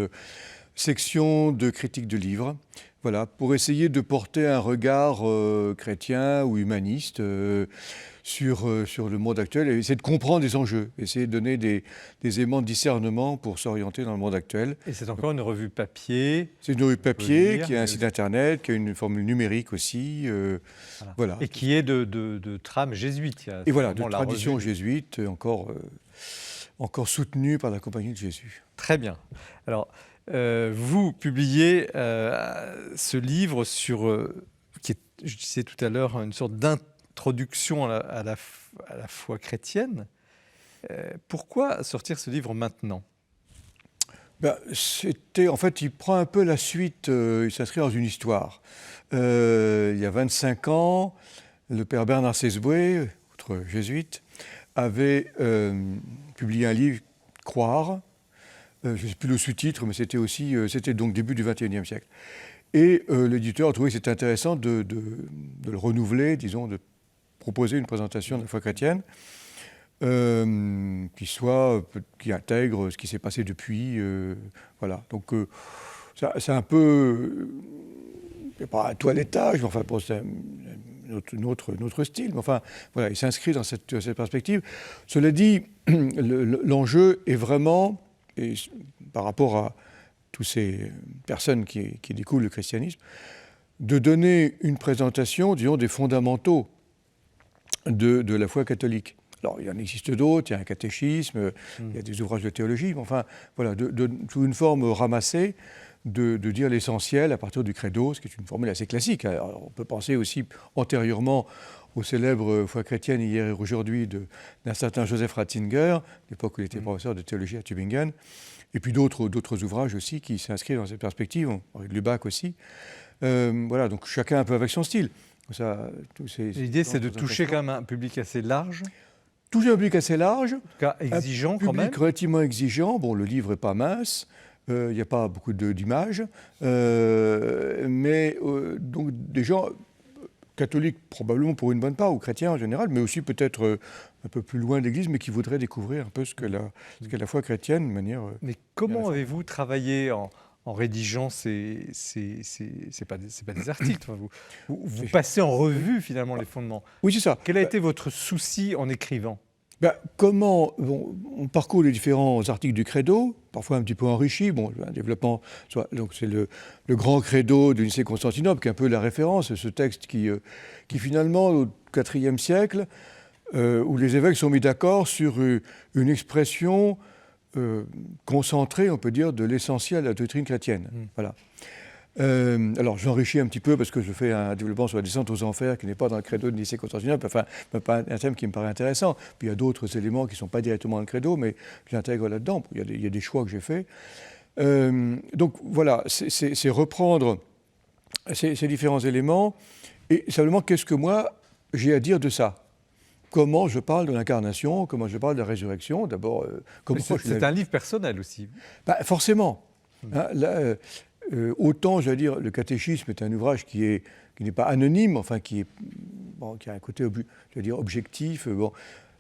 section de critique de livres, voilà, pour essayer de porter un regard chrétien ou humaniste sur le monde actuel et essayer de comprendre les enjeux, essayer de donner des éléments de discernement pour s'orienter dans le monde actuel. Et c'est encore une revue papier. C'est une revue papier lire, qui a un site internet, qui a une formule numérique aussi. Voilà. Et qui est de trame jésuite. Et voilà, de la tradition revue. jésuite, encore soutenue par la Compagnie de Jésus. Très bien. Alors, vous publiez ce livre qui est, je disais tout à l'heure, une sorte d'introduction à la foi chrétienne. Pourquoi sortir ce livre maintenant? En fait, il prend un peu la suite, il s'inscrit dans une histoire. Il y a 25 ans, le père Bernard Sesboué, autre jésuite, avait publié un livre, Croire. Je ne sais plus le sous-titre, mais c'était donc début du XXIe siècle. Et l'éditeur a trouvé que c'était intéressant de le renouveler, disons, de proposer une présentation de la foi chrétienne qui intègre ce qui s'est passé depuis. Voilà. Donc, c'est un peu, pas un toilettage, mais enfin, c'est notre style. Mais enfin, voilà, il s'inscrit dans cette perspective. Cela dit, l'enjeu est vraiment, et par rapport à toutes ces personnes qui découvrent le christianisme, de donner une présentation, disons, des fondamentaux de la foi catholique. Alors, il y en existe d'autres, il y a un catéchisme, il y a des ouvrages de théologie, mais enfin, voilà, sous une forme ramassée, de dire l'essentiel à partir du credo, ce qui est une formule assez classique. Alors, on peut penser aussi antérieurement aux célèbres foi chrétienne hier et aujourd'hui d'un certain Joseph Ratzinger, à l'époque où il était professeur de théologie à Tübingen, et puis d'autres ouvrages aussi qui s'inscrivent dans cette perspective, Henri de Lubac aussi. Voilà, donc chacun un peu avec son style. L'idée, c'est de toucher quand même un public assez large. Toucher un public assez large. En tout cas, exigeant quand même. Un public relativement exigeant. Bon, le livre n'est pas mince. Il n'y a pas beaucoup d'images. Mais donc des gens catholiques, probablement pour une bonne part, ou chrétiens en général, mais aussi peut-être un peu plus loin de l'Église, mais qui voudraient découvrir un peu ce qu'est la foi chrétienne de manière... Mais comment avez-vous travaillé en rédigeant c'est pas des articles, enfin, vous passez en revue finalement les fondements. Oui, c'est ça. Quel a été votre souci en écrivant? On parcourt les différents articles du credo, parfois un petit peu enrichis. Bon, un développement, donc c'est le grand credo de Nicée-Constantinople, qui est un peu la référence, ce texte qui finalement, au IVe siècle, où les évêques sont mis d'accord sur une expression concentrée, on peut dire, de l'essentiel de la doctrine chrétienne. Voilà. Alors j'enrichis un petit peu parce que je fais un développement sur la descente aux enfers qui n'est pas dans le credo de Nicée-Constantinople, enfin pas un thème qui me paraît intéressant. Puis il y a d'autres éléments qui ne sont pas directement dans le credo, mais j'intègre là-dedans. Il y a des choix que j'ai faits. Donc voilà, c'est reprendre ces différents éléments et simplement qu'est-ce que moi j'ai à dire de ça. Comment je parle de l'incarnation, comment je parle de la résurrection. D'abord, c'est un livre personnel aussi. Forcément. Hein, là, autant, j'allais dire, le catéchisme est un ouvrage qui n'est pas anonyme, enfin qui a un côté, objectif.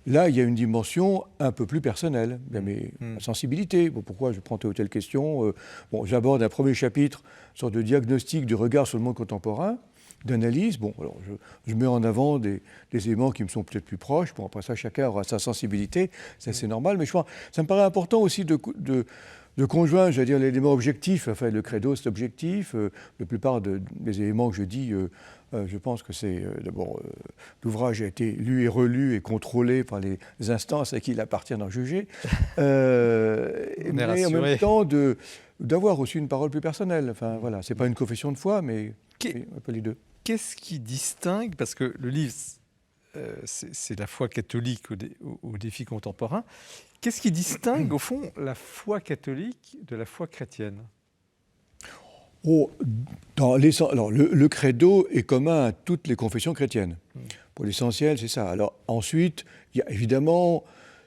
Là, il y a une dimension un peu plus personnelle. Il y a ma sensibilité. Pourquoi je prends telle ou telle question. J'aborde un premier chapitre, une sorte de diagnostic du regard sur le monde contemporain, d'analyse. Alors je mets en avant des éléments qui me sont peut-être plus proches. Après ça, chacun aura sa sensibilité. C'est normal. Mais je pense, ça me paraît important aussi de conjoindre, j'allais dire, l'élément objectif. Enfin, le credo, c'est objectif. La plupart des éléments que je dis, je pense que c'est d'abord l'ouvrage a été lu et relu et contrôlé par les instances à qui il appartient d'en juger. Mais en même temps, d'avoir aussi une parole plus personnelle. Enfin, voilà, c'est pas une confession de foi, mais un peu les deux. Qu'est-ce qui distingue, parce que le livre, c'est la foi catholique au défi contemporain, qu'est-ce qui distingue, au fond, la foi catholique de la foi chrétienne? Alors, le credo est commun à toutes les confessions chrétiennes. Pour l'essentiel, c'est ça. Alors ensuite, il y a évidemment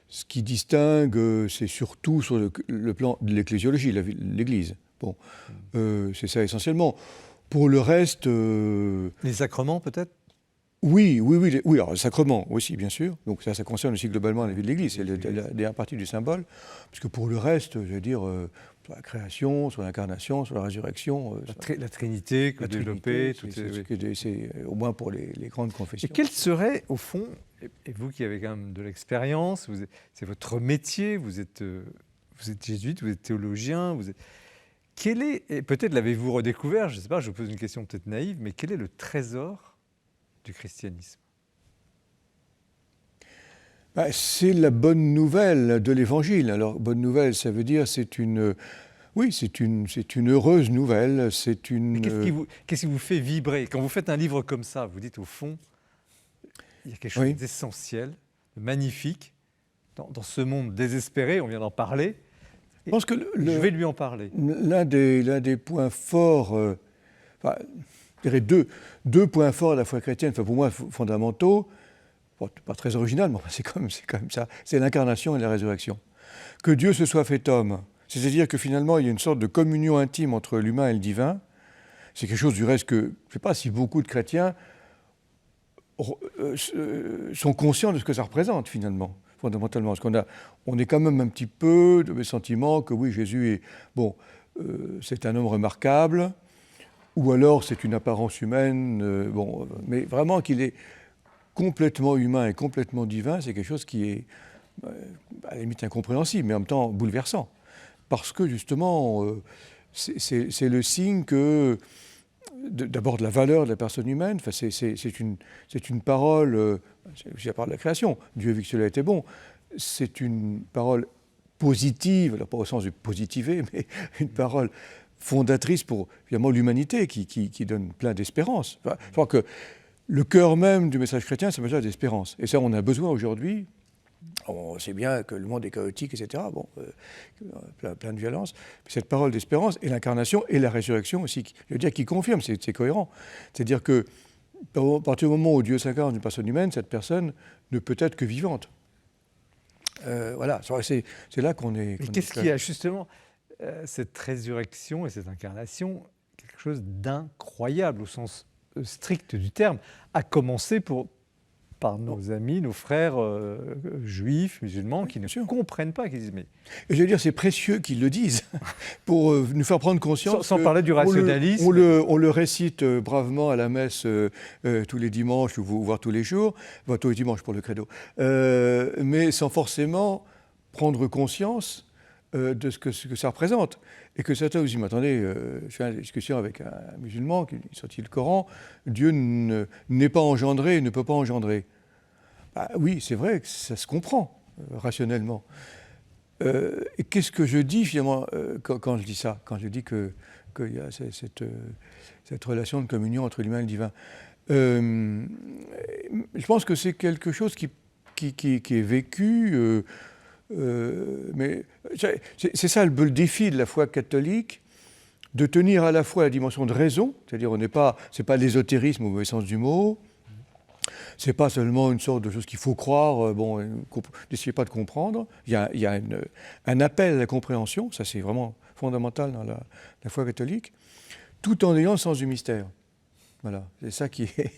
Ce qui distingue, c'est surtout sur le plan de l'ecclésiologie, l'Église. Bon, c'est ça essentiellement. Pour le reste... Les sacrements, peut-être? Oui, alors le sacrement aussi, bien sûr. Donc ça concerne aussi globalement la vie de l'Église, c'est la dernière partie du symbole. Parce que pour le reste, je veux dire, sur la création, sur l'incarnation, sur la résurrection... la Trinité que vous développez, c'est au moins pour les grandes confessions. Et quel serait, au fond, et vous qui avez quand même de l'expérience, c'est votre métier, vous êtes jésuite, vous êtes théologien, et peut-être l'avez-vous redécouvert, je ne sais pas, je vous pose une question peut-être naïve, mais quel est le trésor du christianisme? C'est la bonne nouvelle de l'Évangile. Alors, bonne nouvelle, ça veut dire c'est une heureuse nouvelle. Mais qu'est-ce qui vous fait vibrer? Quand vous faites un livre comme ça, vous dites au fond, il y a quelque chose d'essentiel, de magnifique, dans ce monde désespéré, on vient d'en parler. Je pense que je vais lui en parler. L'un des points forts, je dirais deux points forts de la foi chrétienne, pour moi fondamentaux, pas très original, mais c'est quand même ça, c'est l'incarnation et la résurrection. Que Dieu se soit fait homme, c'est-à-dire que finalement il y a une sorte de communion intime entre l'humain et le divin. C'est quelque chose du reste que, je ne sais pas si beaucoup de chrétiens sont conscients de ce que ça représente finalement, fondamentalement. Parce on est quand même un petit peu de mes sentiments que oui, Jésus est, c'est un homme remarquable, ou alors c'est une apparence humaine, mais vraiment qu'il est complètement humain et complètement divin, c'est quelque chose qui est à la limite incompréhensible, mais en même temps bouleversant. Parce que justement, c'est le signe que, d'abord de la valeur de la personne humaine, c'est une parole, je parle de la création, Dieu vu que cela était bon, c'est une parole positive, alors pas au sens de positiver, mais une parole fondatrice pour évidemment l'humanité qui donne plein d'espérance. Je crois que le cœur même du message chrétien, c'est le message d'espérance. Et ça, on a besoin aujourd'hui. On sait bien que le monde est chaotique, etc. Plein de violence. Mais cette parole d'espérance et l'incarnation et la résurrection aussi, je veux dire, qui confirme, c'est cohérent. C'est-à-dire que à partir du moment où Dieu s'incarne dans une personne humaine, cette personne ne peut être que vivante. Voilà, c'est là qu'on est... Mais qu'est-ce qui a justement cette résurrection et cette incarnation, quelque chose d'incroyable au sens strict du terme, à commencer par nos amis, nos frères juifs, musulmans, qui ne comprennent pas, qui disent mais... Et je veux dire, c'est précieux qu'ils le disent, pour nous faire prendre conscience... Sans parler du rationalisme. On le récite bravement à la messe tous les dimanches, voire tous les jours, tous les dimanches pour le credo, mais sans forcément prendre conscience de ce que ça représente. Et que certains vous disent, mais attendez, je fais une discussion avec un musulman qui sortit le Coran, Dieu n'est pas engendré, ne peut pas engendrer. Oui, c'est vrai que ça se comprend rationnellement. Et qu'est-ce que je dis finalement quand je dis ça, quand je dis qu'il y a cette relation de communion entre l'humain et le divin? Je pense que c'est quelque chose qui est vécu... mais c'est ça le défi de la foi catholique, de tenir à la fois la dimension de raison, c'est-à-dire c'est pas l'ésotérisme au mauvais sens du mot, c'est pas seulement une sorte de chose qu'il faut croire, n'essayez pas de comprendre, il y a un appel à la compréhension, ça c'est vraiment fondamental dans la foi catholique, tout en ayant le sens du mystère. Voilà, c'est ça qui est...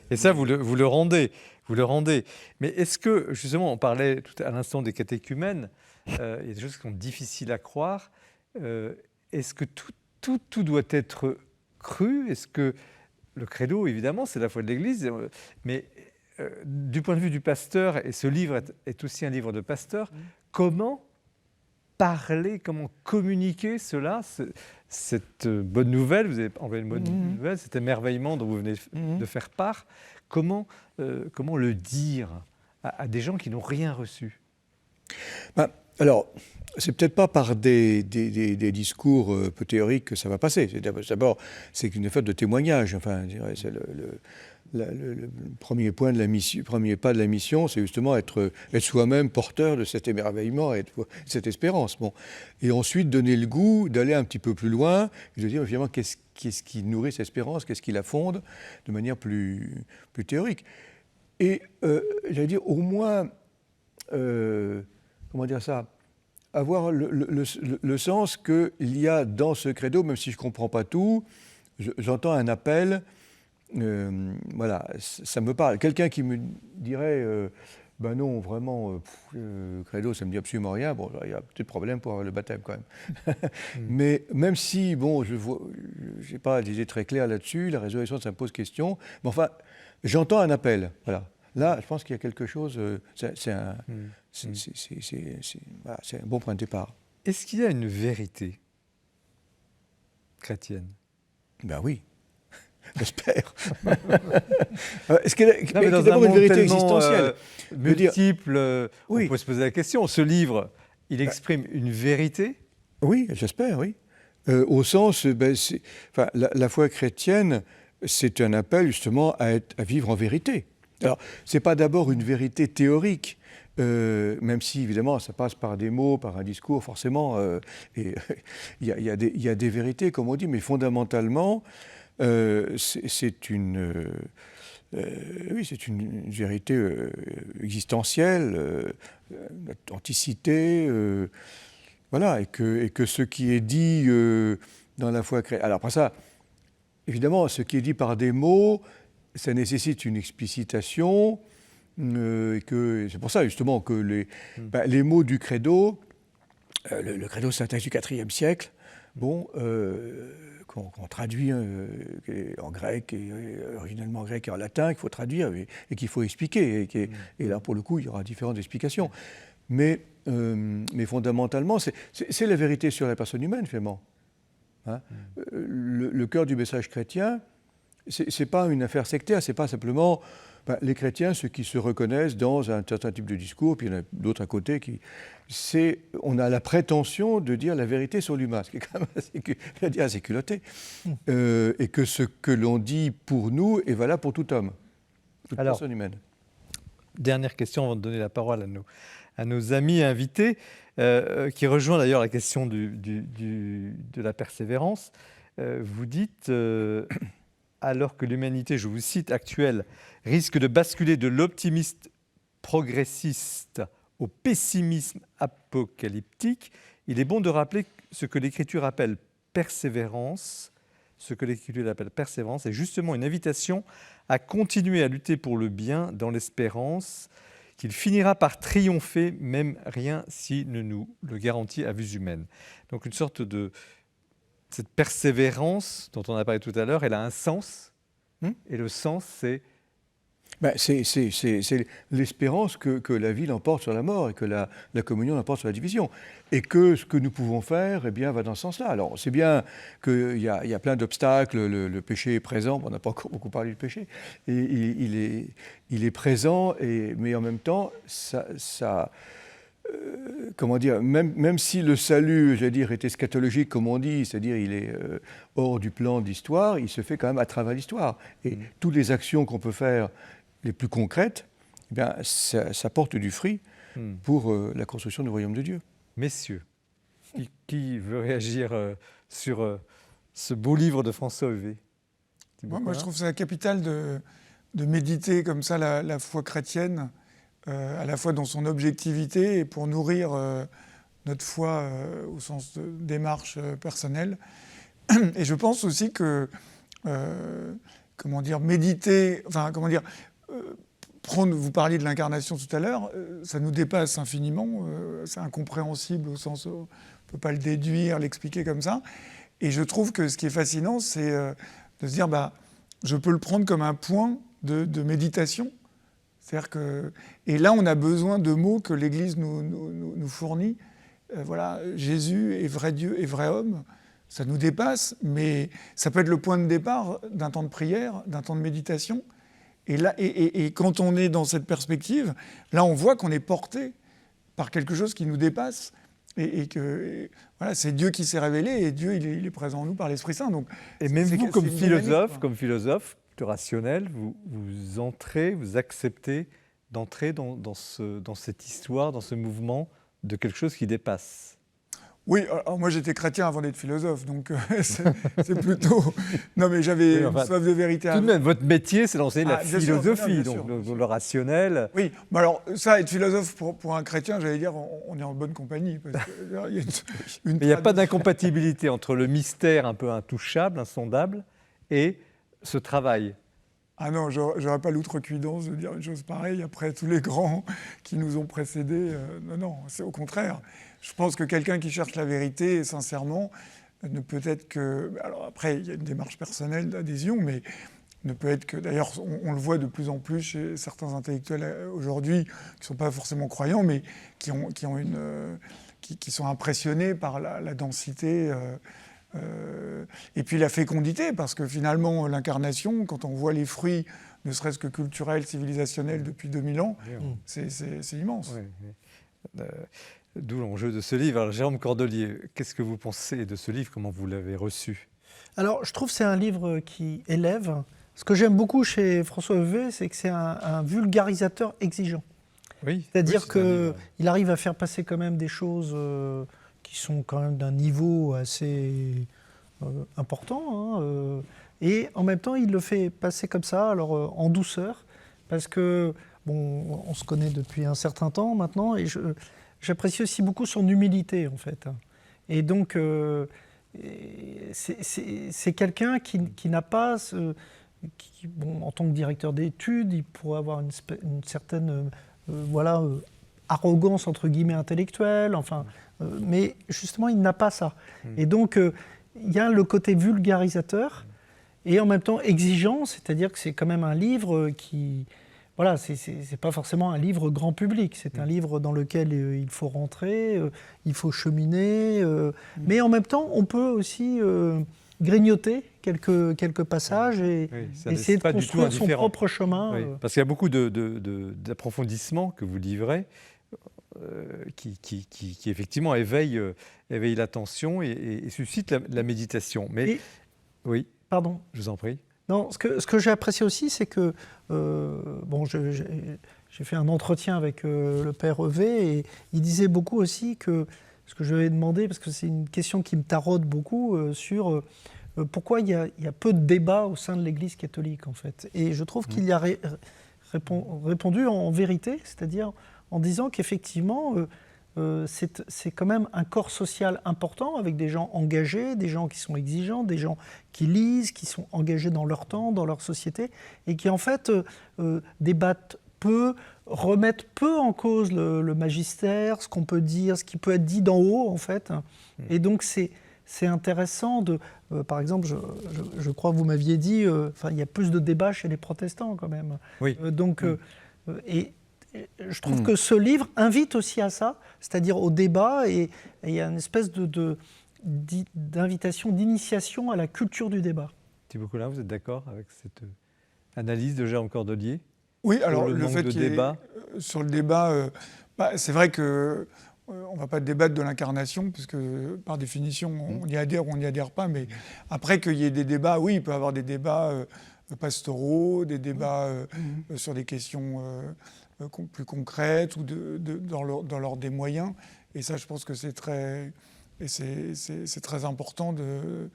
Et ça, vous le rendez. Vous le rendez. Mais est-ce que, justement, on parlait tout à l'instant des catéchumènes, il y a des choses qui sont difficiles à croire. Est-ce que tout doit être cru? Est-ce que le credo, évidemment, c'est la foi de l'Église, mais du point de vue du pasteur, et ce livre est aussi un livre de pasteur, comment parler, comment communiquer cela, cette bonne nouvelle, vous avez envoyé une bonne nouvelle, cet émerveillement dont vous venez de faire part, comment le dire à des gens qui n'ont rien reçu? Alors, c'est peut-être pas par des discours peu théoriques que ça va passer. D'abord, c'est une affaire de témoignage. Enfin, je dirais, c'est le premier point de la mission, premier pas de la mission, c'est justement être soi-même porteur de cet émerveillement et de cette espérance. Bon. Et ensuite, donner le goût d'aller un petit peu plus loin et de dire finalement qu'est-ce qui nourrit cette espérance, qu'est-ce qui la fonde de manière plus théorique. Et j'allais dire, au moins comment dire ça, avoir le sens qu'il y a dans ce credo, même si je ne comprends pas tout, j'entends un appel, voilà, ça me parle. Quelqu'un qui me dirait, ben non, vraiment, credo, ça ne me dit absolument rien, bon, il y a peut-être problème pour le baptême quand même. Mais même si, bon, je n'ai pas d'idée très claire là-dessus, la résurrection, ça me pose question, mais enfin, j'entends un appel, voilà. Là, je pense qu'il y a quelque chose, c'est un bon point de départ. Est-ce qu'il y a une vérité chrétienne? Ben oui, j'espère. Est-ce qu'il y a Non, mais d'abord une vérité existentielle multiple, oui. On peut se poser la question. Ce livre, il exprime une vérité? Oui, j'espère, oui. Au sens, la foi chrétienne, c'est un appel justement à vivre en vérité. Alors, ce n'est pas d'abord une vérité théorique, même si évidemment ça passe par des mots, par un discours, forcément, et il y a des vérités, comme on dit, mais fondamentalement, c'est une vérité existentielle, d'authenticité, voilà, et que ce qui est dit dans la foi chrétienne. Alors après ça, évidemment, ce qui est dit par des mots, ça nécessite une explicitation, et c'est pour ça justement que les mots du credo, le credo c'est un texte du IVe siècle, bon, qu'on traduit en grec, et originellement en grec et en latin, qu'il faut traduire et qu'il faut expliquer. Et là, pour le coup, il y aura différentes explications. Mais fondamentalement, c'est la vérité sur la personne humaine, finalement. Hein? Le cœur du message chrétien, c'est pas une affaire sectaire, c'est pas simplement les chrétiens, ceux qui se reconnaissent dans un certain type de discours, puis il y en a d'autres à côté on a la prétention de dire la vérité sur l'humain, ce qui est quand même assez culotté, et que ce que l'on dit pour nous est valable pour tout homme, toute personne humaine. Dernière question avant de donner la parole à nos amis invités, qui rejoint d'ailleurs la question de la persévérance. Vous dites... alors que l'humanité, je vous cite, actuelle, risque de basculer de l'optimisme progressiste au pessimisme apocalyptique, il est bon de rappeler ce que l'Écriture appelle persévérance. Ce que l'Écriture appelle persévérance est justement une invitation à continuer à lutter pour le bien dans l'espérance qu'il finira par triompher, même rien s'il ne nous le garantit à vue humaine. Donc une sorte de... Cette persévérance dont on a parlé tout à l'heure, elle a un sens. Et le sens, c'est... C'est l'espérance que la vie l'emporte sur la mort et que la communion l'emporte sur la division. Et que ce que nous pouvons faire va dans ce sens-là. Alors, c'est bien qu'il y a plein d'obstacles, le péché est présent, on n'a pas encore beaucoup parlé du péché, et il est présent, mais en même temps, comment dire, même si le salut, j'allais dire, est eschatologique, comme on dit, c'est-à-dire il est hors du plan d'histoire, il se fait quand même à travers l'histoire. Et toutes les actions qu'on peut faire, les plus concrètes, eh bien, ça porte du fruit pour la construction du royaume de Dieu. Messieurs, qui veut réagir sur ce beau livre de François Heuvet? Moi, je trouve ça capital de méditer comme ça la foi chrétienne, à la fois dans son objectivité et pour nourrir notre foi au sens de démarche personnelle. Et je pense aussi que, méditer, vous parliez de l'incarnation tout à l'heure, ça nous dépasse infiniment, c'est incompréhensible au sens où on ne peut pas le déduire, l'expliquer comme ça. Et je trouve que ce qui est fascinant, c'est de se dire, je peux le prendre comme un point de méditation. C'est-à-dire que, et là, on a besoin de mots que l'Église nous fournit. Voilà, Jésus est vrai Dieu et vrai homme. Ça nous dépasse, mais ça peut être le point de départ d'un temps de prière, d'un temps de méditation. Et là, et quand on est dans cette perspective, là, on voit qu'on est porté par quelque chose qui nous dépasse. Et que voilà, c'est Dieu qui s'est révélé, et Dieu, il est présent en nous par l'Esprit Saint. Donc, et même vous, comme philosophe, rationnel, vous acceptez d'entrer dans cette histoire, dans ce mouvement de quelque chose qui dépasse. Oui, alors moi j'étais chrétien avant d'être philosophe, donc c'est plutôt... Non mais j'avais Oui, enfin, une soif de vérité. Tout de même, votre métier, c'est d'enseigner la Bien sûr, philosophie, bien donc sûr, bien sûr. le rationnel. Oui, mais alors ça, être philosophe pour un chrétien, j'allais dire, on est en bonne compagnie. Parce que, il y a une Mais il n'y a pas tradition. d'incompatibilité entre le mystère un peu intouchable, insondable, et ce travail. Ah non, j'aurais pas l'outrecuidance de dire une chose pareille après tous les grands qui nous ont précédés. Non, c'est au contraire. Je pense que quelqu'un qui cherche la vérité, sincèrement, ne peut être que... Alors après, il y a une démarche personnelle d'adhésion, mais ne peut être que... D'ailleurs, on le voit de plus en plus chez certains intellectuels aujourd'hui, qui ne sont pas forcément croyants, mais qui sont impressionnés par la densité... et puis la fécondité, parce que finalement, l'incarnation, quand on voit les fruits, ne serait-ce que culturels, civilisationnels, depuis 2000 ans, c'est immense. Oui, oui. D'où l'enjeu de ce livre. Alors, Jérôme Cordelier, qu'est-ce que vous pensez de ce livre? Comment vous l'avez reçu? Alors, je trouve que c'est un livre qui élève. Ce que j'aime beaucoup chez François Heuvet, c'est que c'est un vulgarisateur exigeant. Oui. C'est-à-dire oui, un livre. qu'il arrive à faire passer quand même des choses qui sont quand même d'un niveau assez important. Hein, et en même temps, il le fait passer comme ça, alors en douceur, parce que, bon, on se connaît depuis un certain temps maintenant, et j'apprécie aussi beaucoup son humilité, en fait. Et donc, c'est quelqu'un qui n'a pas... bon, en tant que directeur d'études, il pourrait avoir une certaine arrogance, entre guillemets, intellectuelle, enfin, mais justement, il n'a pas ça. Et donc, il y a le côté vulgarisateur et en même temps exigeant, c'est-à-dire que c'est quand même un livre qui... Voilà, c'est pas forcément un livre grand public, c'est un livre dans lequel il faut rentrer, il faut cheminer, mais en même temps, on peut aussi grignoter quelques passages et essayer de construire son propre chemin. Oui, parce qu'il y a beaucoup d'approfondissements que vous livrez qui effectivement éveillent l'attention et suscitent la méditation. Mais oui, pardon. Je vous en prie. Non, ce que j'ai apprécié aussi, c'est que bon, j'ai fait un entretien avec le père Heuvet et il disait beaucoup aussi que ce que je lui ai demandé, parce que c'est une question qui me taraude beaucoup, sur pourquoi il y a peu de débats au sein de l'Église catholique, en fait. Et je trouve qu'il y a répondu en vérité, c'est-à-dire en disant qu'effectivement, c'est quand même un corps social important, avec des gens engagés, des gens qui sont exigeants, des gens qui lisent, qui sont engagés dans leur temps, dans leur société, et qui en fait débattent peu, remettent peu en cause le magistère, ce qu'on peut dire, ce qui peut être dit d'en haut, en fait. Et donc c'est intéressant de... par exemple, je crois que vous m'aviez dit, il y a plus de débats chez les protestants quand même. Oui. Et je trouve que ce livre invite aussi à ça, c'est-à-dire au débat, et il y a une espèce d'invitation, d'initiation à la culture du débat. Thibaut Collin, vous êtes d'accord avec cette analyse de Jérôme Cordelier? Oui, alors le fait de débat. Sur le débat, c'est vrai que on ne va pas débattre de l'incarnation, puisque par définition, on y adhère ou on n'y adhère pas, mais après qu'il y ait des débats, oui, il peut y avoir des débats pastoraux, des débats sur des questions plus concrètes ou dans l'ordre des moyens. Et ça, je pense que c'est très important de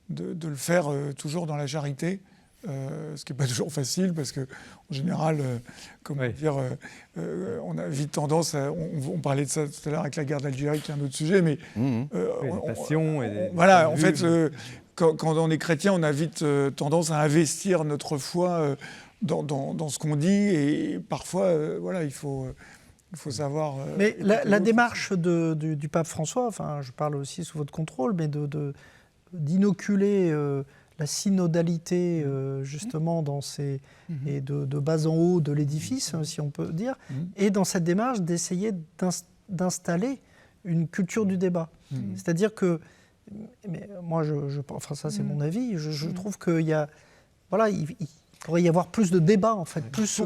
le faire toujours dans la charité. Ce qui n'est pas toujours facile parce qu'en général, on a vite tendance à... On parlait de ça tout à l'heure avec la guerre d'Algérie, qui est un autre sujet, mais... les passions voilà, en fait, quand on est chrétien, on a vite tendance à investir notre foi dans ce qu'on dit et parfois, il faut savoir... Mais la démarche du pape François, enfin, je parle aussi sous votre contrôle, mais d'inoculer... la synodalité, justement, et de bas en haut de l'édifice, si on peut dire, et dans cette démarche d'essayer d'installer une culture du débat. C'est-à-dire que, mais moi, enfin ça c'est mon avis, je trouve qu'il y a, il pourrait y avoir plus de débats, en fait, plus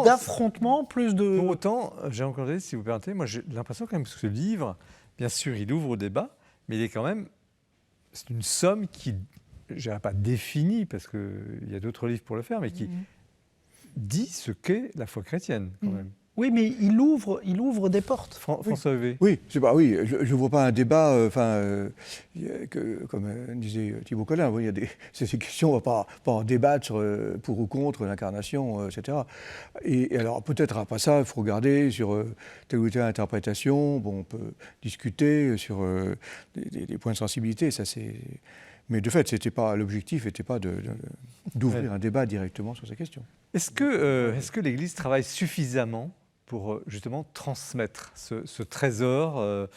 d'affrontements, plus de... Pour autant, j'ai encore dit, si vous permettez, moi j'ai l'impression quand même que ce livre, bien sûr, il ouvre au débat, mais il est quand même, c'est une somme qui... je dirais pas défini, parce qu'il y a d'autres livres pour le faire, mais qui dit ce qu'est la foi chrétienne, quand même. Oui, mais il ouvre des portes. François Heuvet. Oui, je ne vois pas un débat, comme disait Thibaut Collin, il y a ces questions, on ne va pas en débattre pour ou contre l'incarnation, etc. Et alors peut-être après ça, il faut regarder sur telle ou telle interprétation, bon, on peut discuter sur des points de sensibilité, ça c'est... Mais de fait, l'objectif n'était pas d'ouvrir un débat directement sur ces questions. Est-ce que l'Église travaille suffisamment pour justement transmettre ce trésor?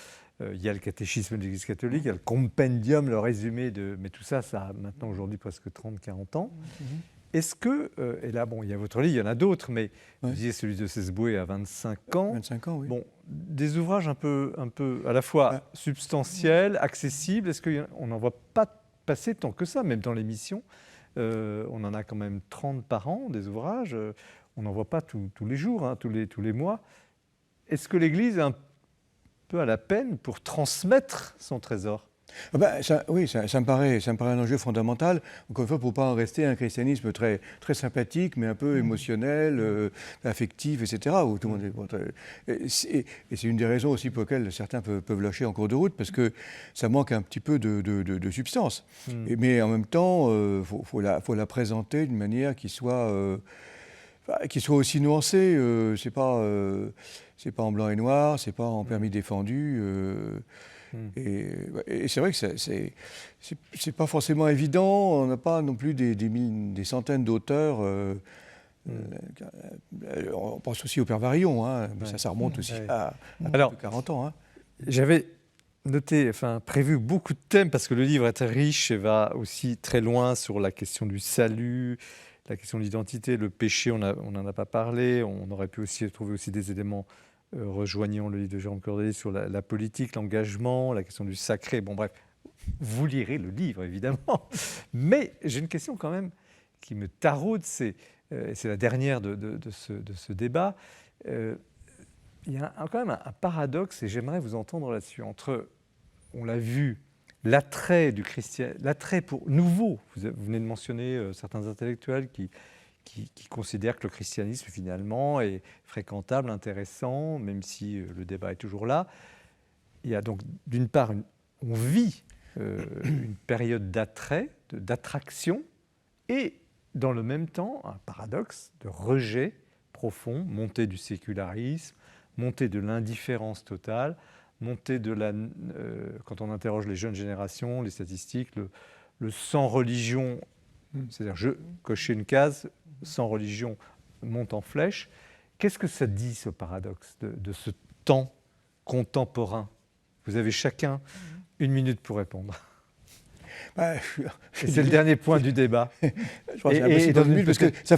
Il y a le catéchisme de l'Église catholique, il y a le compendium, le résumé mais tout ça, ça a maintenant aujourd'hui presque 30-40 ans. Est-ce que, et là, bon, il y a votre livre, il y en a d'autres, mais vous disiez celui de Cesboué à 25 ans. 25 ans, oui. Bon, des ouvrages un peu à la fois substantiels, accessibles, est-ce qu'on n'en voit pas passer tant que ça, même dans l'émission? On en a quand même 30 par an, des ouvrages. On n'en voit pas tous les jours, hein, tous les mois. Est-ce que l'Église est un peu à la peine pour transmettre son trésor? Ça me paraît un enjeu fondamental. Encore une fois, pour ne pas en rester un christianisme très, très sympathique, mais un peu émotionnel, affectif, etc. Où tout le monde et c'est une des raisons aussi pour lesquelles certains peuvent lâcher en cours de route, parce que ça manque un petit peu de substance. Mais en même temps, faut la présenter d'une manière qui soit aussi nuancée. C'est pas en blanc et noir, c'est pas en permis défendu. Et c'est vrai que c'est pas forcément évident. On n'a pas non plus des centaines d'auteurs. On pense aussi au Père Varillon, hein, mais ça remonte aussi à 40 ans. Hein. J'avais prévu beaucoup de thèmes parce que le livre est très riche et va aussi très loin sur la question du salut, la question de l'identité, le péché, on n'en a pas parlé. On aurait pu aussi trouver aussi des éléments rejoignant le livre de Jérôme Cordelet sur la politique, l'engagement, la question du sacré. Bon, bref, vous lirez le livre, évidemment. Mais j'ai une question quand même qui me taraude, c'est la dernière de ce débat. Il y a quand même un paradoxe, et j'aimerais vous entendre là-dessus, entre, on l'a vu, l'attrait du christianisme, l'attrait pour nouveau, vous venez de mentionner certains intellectuels qui considèrent que le christianisme, finalement, est fréquentable, intéressant, même si le débat est toujours là. Il y a donc, d'une part, on vit une période d'attrait, d'attraction, et dans le même temps, un paradoxe de rejet profond, montée du sécularisme, montée de l'indifférence totale, montée quand on interroge les jeunes générations, les statistiques, le sans religion, c'est-à-dire cocher une case, sans religion monte en flèche. Qu'est-ce que ça dit, ce paradoxe de ce temps contemporain? Vous avez chacun 1 minute pour répondre. Et c'est le dernier point du débat. Je crois que c'est impossible dans 1 minute, parce que c'est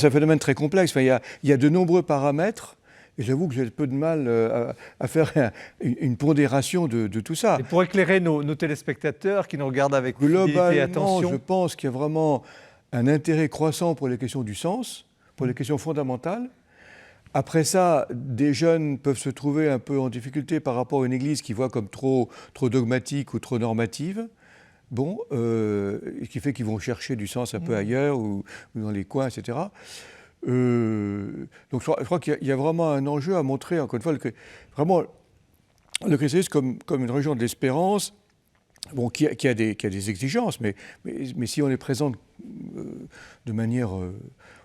un phénomène très complexe. Il y a de nombreux paramètres, et j'avoue que j'ai peu de mal à faire une pondération de tout ça. Et pour éclairer nos téléspectateurs qui nous regardent avec fidélité et attention, je pense qu'il y a vraiment un intérêt croissant pour les questions du sens, pour les questions fondamentales. Après ça, des jeunes peuvent se trouver un peu en difficulté par rapport à une église qu'ils voient comme trop dogmatique ou trop normative. Bon, ce qui fait qu'ils vont chercher du sens un peu ailleurs ou dans les coins, etc. Donc je crois qu'il y a vraiment un enjeu à montrer, encore une fois, vraiment le christianisme comme une religion de l'espérance, bon, qui a des exigences, mais si on les présente de manière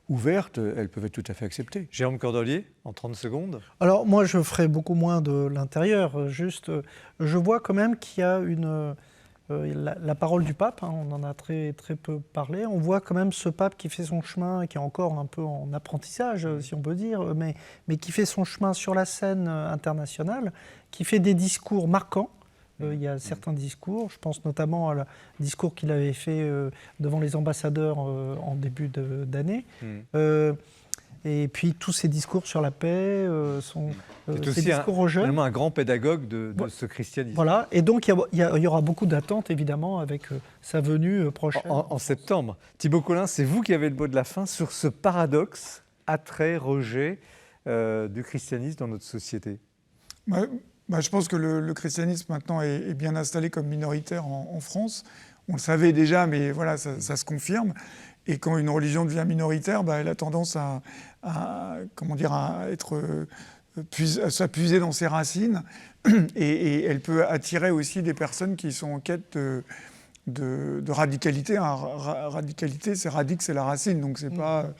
ouverte, elles peuvent être tout à fait acceptées. Jérôme Cordelier, en 30 secondes. Alors moi, je ferai beaucoup moins de l'intérieur. Juste, je vois quand même qu'il y a la parole du pape, hein, on en a très, très peu parlé. On voit quand même ce pape qui fait son chemin, et qui est encore un peu en apprentissage, si on peut dire, mais qui fait son chemin sur la scène internationale, qui fait des discours marquants. Il y a certains discours, je pense notamment au discours qu'il avait fait devant les ambassadeurs en début d'année. Et puis tous ces discours sur la paix sont ces discours aux jeunes. Finalement un grand pédagogue de ce christianisme. Voilà, et donc il y aura beaucoup d'attentes évidemment avec sa venue prochaine. En septembre. Thibaut Collin, c'est vous qui avez le mot de la fin sur ce paradoxe, attrait, rejet du christianisme dans notre société. Je pense que le christianisme maintenant est bien installé comme minoritaire en France. On le savait déjà, mais voilà, ça se confirme. Et quand une religion devient minoritaire, elle a tendance à s'appuyer dans ses racines et elle peut attirer aussi des personnes qui sont en quête de radicalité. Radicalité, c'est la racine, donc c'est pas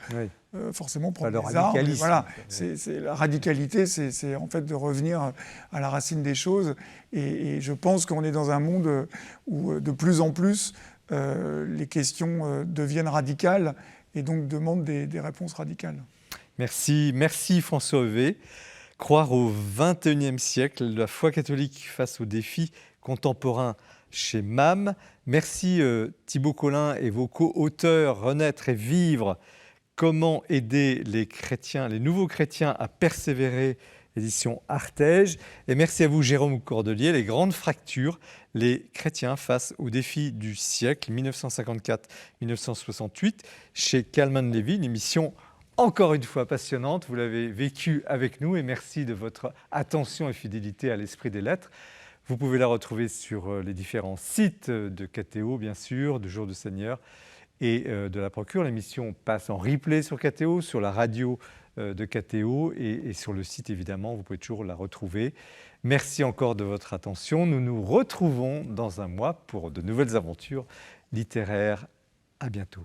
forcément pour les arts. Voilà, la radicalité, c'est en fait de revenir à la racine des choses. Et je pense qu'on est dans un monde où de plus en plus les questions deviennent radicales et donc demandent des réponses radicales. Merci François Heuvet. Croire au XXIe siècle, la foi catholique face aux défis contemporains chez MAM. Merci Thibaut Collin et vos co-auteurs Renaître et vivre, comment aider les chrétiens, les nouveaux chrétiens à persévérer, édition Artege. Et merci à vous Jérôme Cordelier, Les grandes fractures, les chrétiens face aux défis du siècle 1954-1968 chez Kalman Levy, une émission encore une fois passionnante. Vous l'avez vécu avec nous et merci de votre attention et fidélité à l'Esprit des Lettres. Vous pouvez la retrouver sur les différents sites de KTO, bien sûr, du Jour du Seigneur et de la Procure. L'émission passe en replay sur KTO, sur la radio de KTO et sur le site, évidemment, vous pouvez toujours la retrouver. Merci encore de votre attention. Nous nous retrouvons dans un mois pour de nouvelles aventures littéraires. À bientôt.